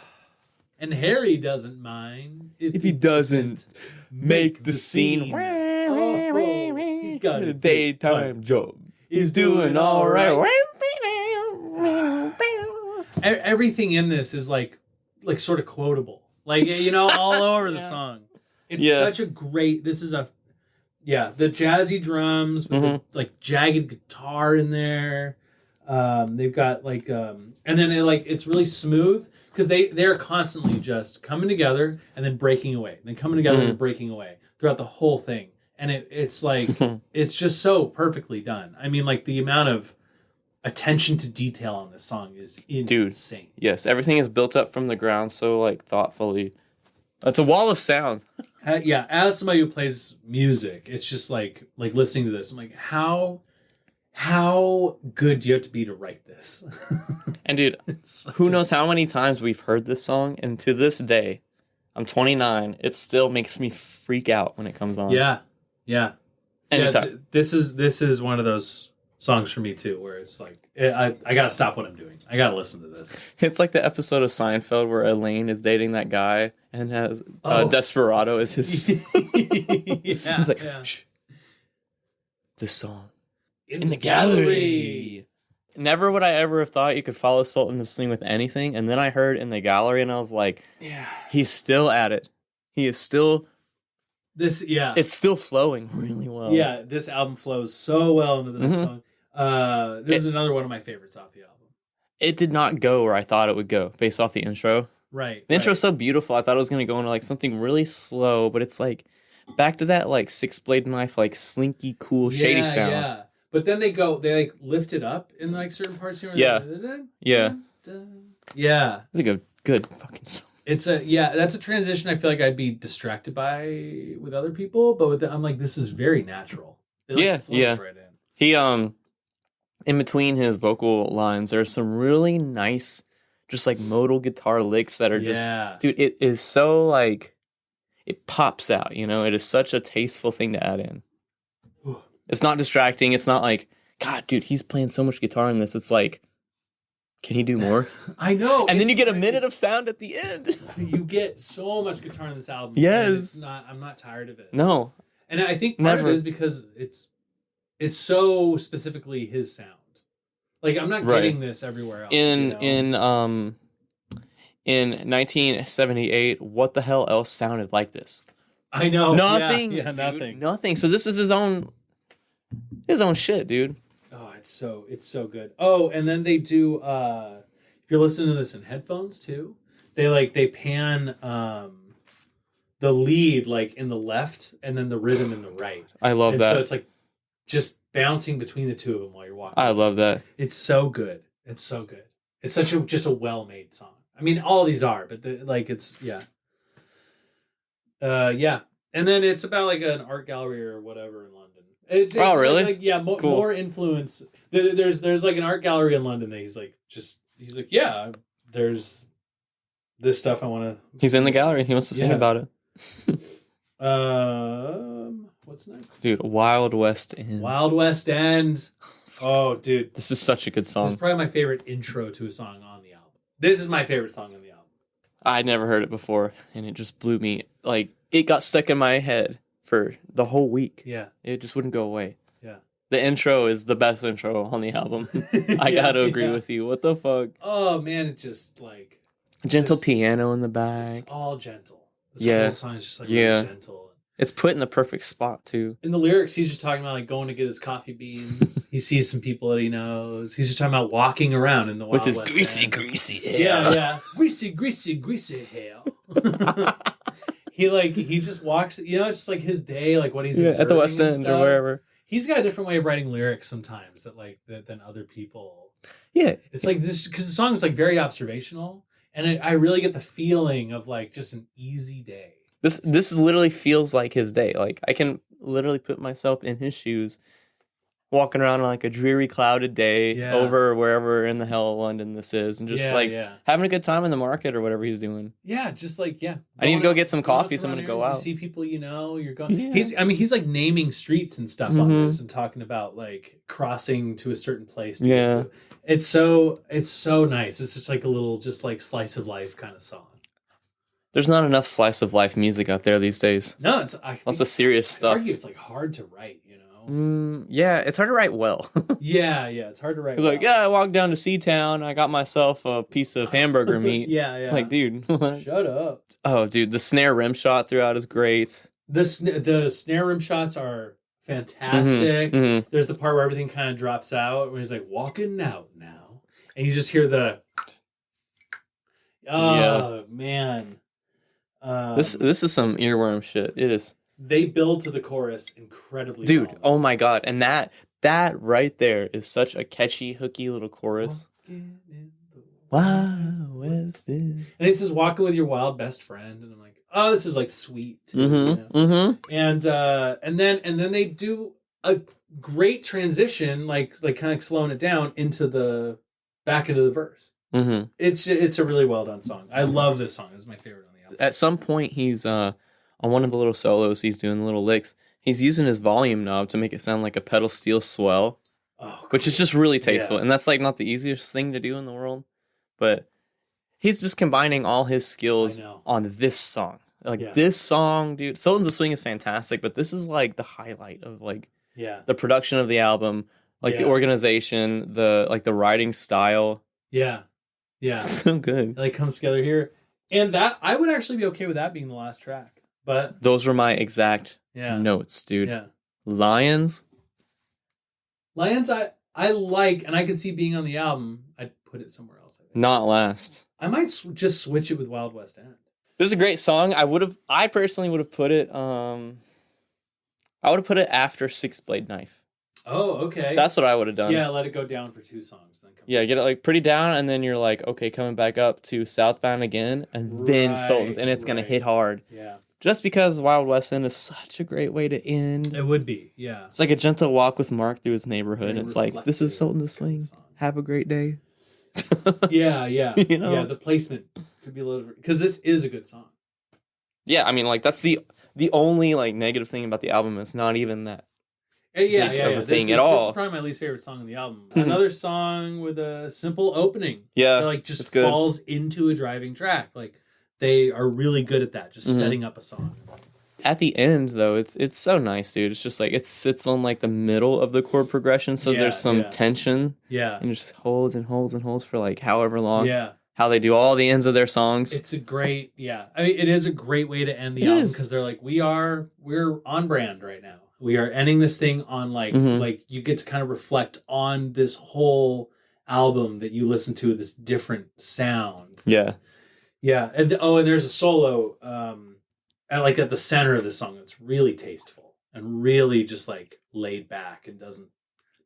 And Harry doesn't mind if he doesn't make the scene. He's got a daytime job. He's doing all right. Everything in this is like sort of quotable, all over the song. It's such a great. This is the jazzy drums with the jagged guitar in there. They've got and then it's really smooth because they're constantly just coming together and then breaking away, then coming together and breaking away throughout the whole thing. And it's like, it's just so perfectly done. I mean, like, the amount of attention to detail on this song is insane. Dude, yes, everything is built up from the ground so, like, thoughtfully. It's a wall of sound. As somebody who plays music, it's just like listening to this. I'm like, how good do you have to be to write this? And dude, who knows how many times we've heard this song, and to this day, I'm 29, it still makes me freak out when it comes on. Yeah. Anytime. Yeah, this is one of those songs for me too, where it's like I gotta stop what I'm doing. I gotta listen to this. It's like the episode of Seinfeld where Elaine is dating that guy and has Desperado as his. It's like, shh. This song in the gallery. Never would I ever have thought you could follow Sultan of Swing with anything, and then I heard In the Gallery, and I was like, he's still at it. He is still. It's still flowing really well. Yeah, this album flows so well into the next song. This is another one of my favorites off the album. It did not go where I thought it would go based off the intro. Right. The intro's so beautiful. I thought it was going to go into like something really slow, but it's like back to that like six blade knife, like slinky, cool, shady sound. Yeah. But then they like lift it up in like certain parts here. Yeah. Yeah. Yeah. It's like a good fucking song. That's a transition I feel like I'd be distracted by with other people, but I'm like, this is very natural. It flows right in. He in between his vocal lines, there's some really nice, just like modal guitar licks that are just, dude, it is so like, it pops out, It is such a tasteful thing to add in. It's not distracting. It's not like, God, dude, he's playing so much guitar in this. It's like, can he do more? I know. And then you get a minute of sound at the end. You get so much guitar in this album. Yes. I'm not tired of it. No. And I think part of it is because it's so specifically his sound. Like, I'm not getting this everywhere else. In 1978, what the hell else sounded like this? I know. Nothing. Yeah, dude, nothing. Nothing. So this is his own shit, dude. Oh, it's so good. Oh, and then they do if you're listening to this in headphones too, they pan the lead like in the left and then the rhythm in the right. I love that. So it's like just bouncing between the two of them while you're walking. I love that. It's so good. It's so good. It's such just a well-made song. I mean, all these are, but it's And then it's about like an art gallery or whatever in London. It's really? Cool. More influence. There's like an art gallery in London that he's like, there's this stuff I want to. He's in the gallery. He wants to sing about it. What's next? Dude, Wild West End. Wild West End. Oh, dude. This is such a good song. This is probably my favorite intro to a song on the album. This is my favorite song on the album. I'd never heard it before, and it just blew me. Like, it got stuck in my head for the whole week. Yeah. It just wouldn't go away. Yeah. The intro is the best intro on the album. I gotta agree with you. What the fuck? Oh, man, it's just like... Gentle piano in the back. It's all gentle. This whole song is just like really gentle. It's put in the perfect spot too. In the lyrics, he's just talking about like going to get his coffee beans. He sees some people that he knows. He's just talking about walking around in the Wild with his West greasy hair. Yeah. Greasy hair. He just walks. You know, it's just like his day, like what he's at the West End or wherever. He's got a different way of writing lyrics sometimes than other people. Yeah, it's like this because the song is like very observational, and I really get the feeling of like just an easy day. This literally feels like his day. Like I can literally put myself in his shoes, walking around on like a dreary, clouded day over wherever in the hell of London this is, and just having a good time in the market or whatever he's doing. Yeah, just like I need to go get some coffee, so I'm gonna go out. You see people, you're going. Yeah. He's like naming streets and stuff on this, and talking about like crossing to a certain place. To get to. It's so nice. It's just like a little, just like slice of life kind of song. There's not enough slice of life music out there these days. No, lots of serious stuff. I argue it's like hard to write, Yeah, it's hard to write well. yeah, it's hard to write well. Like, I walked down to Seatown, I got myself a piece of hamburger meat. yeah. It's like, dude. Shut up. Oh, dude, the snare rim shot throughout is great. The snare rim shots are fantastic. Mm-hmm. There's the part where everything kind of drops out, when he's like, walking out now. And you just hear the... Oh, man. This is some earworm shit. It is. They build to the chorus incredibly dude, well. Oh my god. And that right there is such a catchy, hooky little chorus. Wild West End. And he says, walking with your wild best friend. And I'm like, oh, this is like sweet too. And then they do a great transition, like kind of slowing it down back into the verse. It's a really well done song. I love this song. This is my favorite on the album. At some point, he's on one of the little solos. He's doing the little licks. He's using his volume knob to make it sound like a pedal steel swell, which is just really tasteful. And that's like not the easiest thing to do in the world, but he's just combining all his skills on this song. Like this song, dude. Sultans of Swing is fantastic, but this is like the highlight of like the production of the album, like the organization, the writing style. Yeah. It's so good. It like comes together here. And that I would actually be okay with that being the last track. But those were my exact notes, dude. Yeah. Lions I like, and I could see being on the album. I'd put it somewhere else. I think. Not last. I might just switch it with Wild West End. This is a great song. I personally would have put it I would have put it after Six Blade Knife. Oh, okay. That's what I would have done. Yeah, let it go down for 2 songs. Then get it like pretty down, and then you're like, okay, coming back up to Southbound again, and then Sultans, and it's going to hit hard. Yeah. Just because Wild West End is such a great way to end. It would be, yeah. It's like a gentle walk with Mark through his neighborhood, and it's like, this is Sultans of Swing. Have a great day. Yeah. Yeah, the placement could be a little... Because this is a good song. Yeah, I mean, like, that's the only, like, negative thing about the album. It's not even that. Yeah. This is probably my least favorite song on the album. Another song with a simple opening. Yeah, that, like, just falls into a driving track. Like, they are really good at that, just setting up a song. At the end, though, it's so nice, dude. It's just like it sits on like the middle of the chord progression, so there's some tension. Yeah, and it just holds and holds and holds for like however long. Yeah, how they do all the ends of their songs. It's a great, I mean, it is a great way to end the album because they're like, we're on brand right now. We are ending this thing on like you get to kind of reflect on this whole album that you listen to, this different sound. Yeah. Yeah. And there's a solo at the center of the song that's really tasteful and really just like laid back and doesn't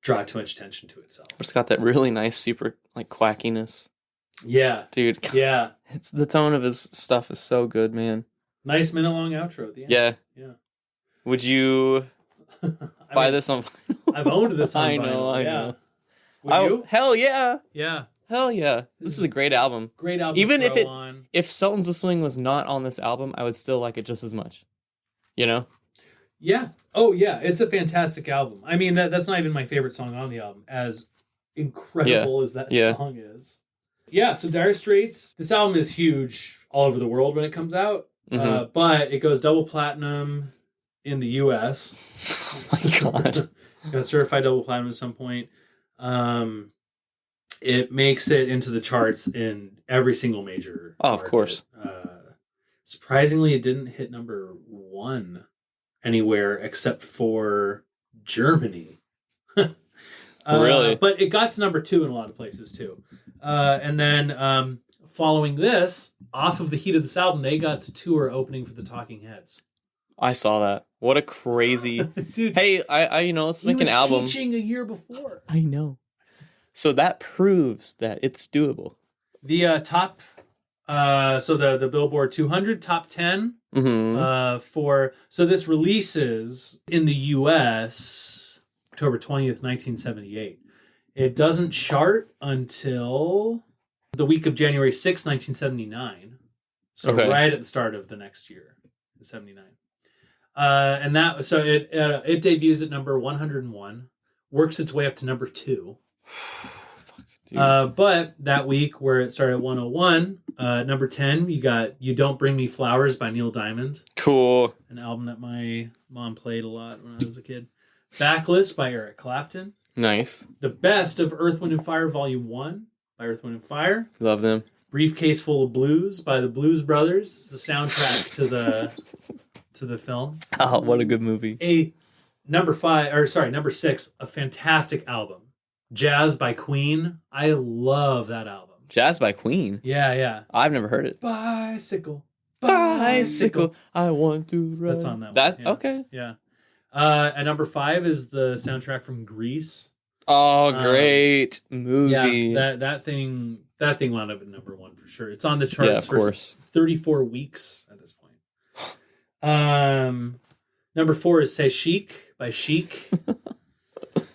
draw too much attention to itself. It's got that really nice, super like quackiness. Yeah. Dude. Yeah. It's the tone of his stuff is so good, man. Nice minute-long outro at the end. Yeah. Yeah. Would you buy this on vinyl? I've owned this on vinyl. I know. Would you? Hell yeah. Yeah. Hell yeah. This is a great album. Great album. Even if Sultans of Swing was not on this album, I would still like it just as much. You know? Yeah. Oh yeah. It's a fantastic album. I mean, that's not even my favorite song on the album, as incredible as that song is. Yeah, so Dire Straits, this album is huge all over the world when it comes out, but it goes double platinum in the U.S. Oh my God. Got certified double platinum at some point. It makes it into the charts in every single major market. Of course. Surprisingly, it didn't hit number 1 anywhere except for Germany. Really? But it got to number 2 in a lot of places too. And then following this, off of the heat of this album, they got to tour opening for the Talking Heads. I saw that. What a crazy dude! Hey, I let's make an album. He was teaching a year before. I know. So that proves that it's doable. The top, so the Billboard 200 top 10 so this releases in the U.S. October 20th, 1978. It doesn't chart until the week of January 6th, 1979. So right at the start of the next year, 79. And that so it debuts at number 101, works its way up to number 2. But that week where it started at 101, number 10, you got You Don't Bring Me Flowers by Neil Diamond. Cool. An album that my mom played a lot when I was a kid. Backlist by Eric Clapton. Nice. The Best of Earth, Wind & Fire Volume 1 by Earth, Wind & Fire. Love them. Briefcase Full of Blues by the Blues Brothers. It's the soundtrack to the film. Oh, what a good movie. Number 6, a fantastic album. Jazz by Queen. I love that album. Jazz by Queen? Yeah. I've never heard it. Bicycle. I want to ride. That's on that one. Yeah. Okay. Yeah. And number 5 is the soundtrack from Grease. Oh, great movie. Yeah, that thing wound up at number 1 for sure. It's on the charts for 34 weeks at this point. Number 4 is Say Chic by Chic.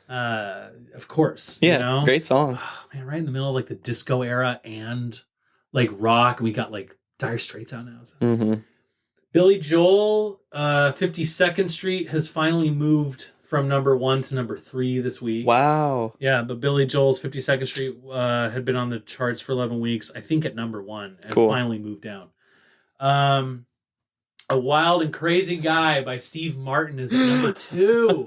Of course. Yeah, you know? Great song. Oh, man, right in the middle of like the disco era and like rock. We got like Dire Straits out now. So. Billy Joel, 52nd Street has finally moved from number 1 to number 3 this week. Wow. Yeah, but Billy Joel's 52nd Street had been on the charts for 11 weeks, I think at number 1, and finally moved down. A Wild and Crazy Guy by Steve Martin is at number 2.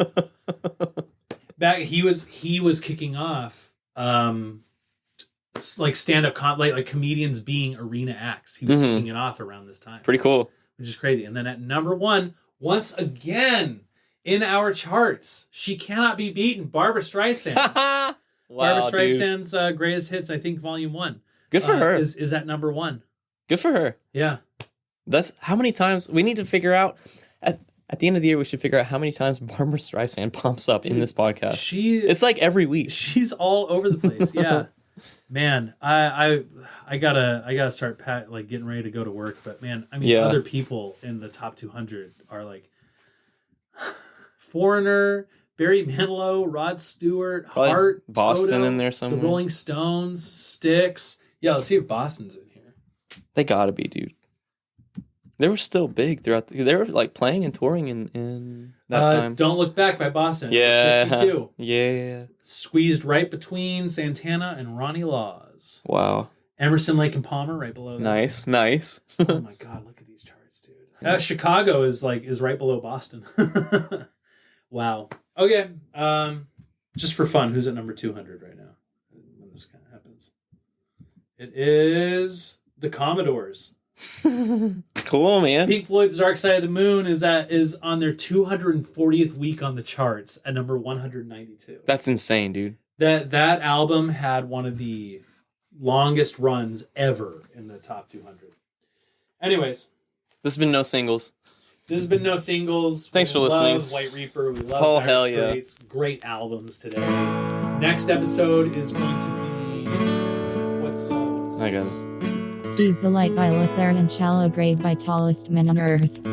He was kicking off like stand-up like comedians being arena acts. He was kicking it off around this time. Pretty cool. Which is crazy. And then at number 1, once again in our charts, She Cannot Be Beaten, Barbra Streisand. Wow, Barbra Streisand's Greatest Hits, I think, Volume 1. Good for her. Is at number 1. Good for her. Yeah. That's how many times we need to figure out. At the end of the year, we should figure out how many times Barbra Streisand pops up in this podcast. It's like every week. She's all over the place. Yeah. Man, I gotta start getting ready to go to work. But man, I mean, other people in the top 200 are like Foreigner, Barry Manilow, Rod Stewart, probably Hart, Boston Toto, in there somewhere. The Rolling Stones, Styx. Yeah, let's see if Boston's in here. They gotta be, dude. They were still big throughout. They were like playing and touring in that time. Don't Look Back by Boston. Yeah. 52. Yeah. Squeezed right between Santana and Ronnie Laws. Wow. Emerson, Lake and Palmer right below that. Nice. Oh my God, look at these charts, dude. Chicago is right below Boston. Wow. Okay. Just for fun, who's at number 200 right now? When this kind of happens. It is the Commodores. Cool, man. Pink Floyd's Dark Side of the Moon is on their 240th week on the charts at number 192. That's insane, dude. That album had one of the longest runs ever in the top 200. Anyways, this has been No Singles. Thanks for listening. We love White Reaper. We love Dire Straits. Yeah. Great albums today. Next episode is going to be what's I got it. Seize the Light by Lasser and Shallow Grave by Tallest Men on Earth.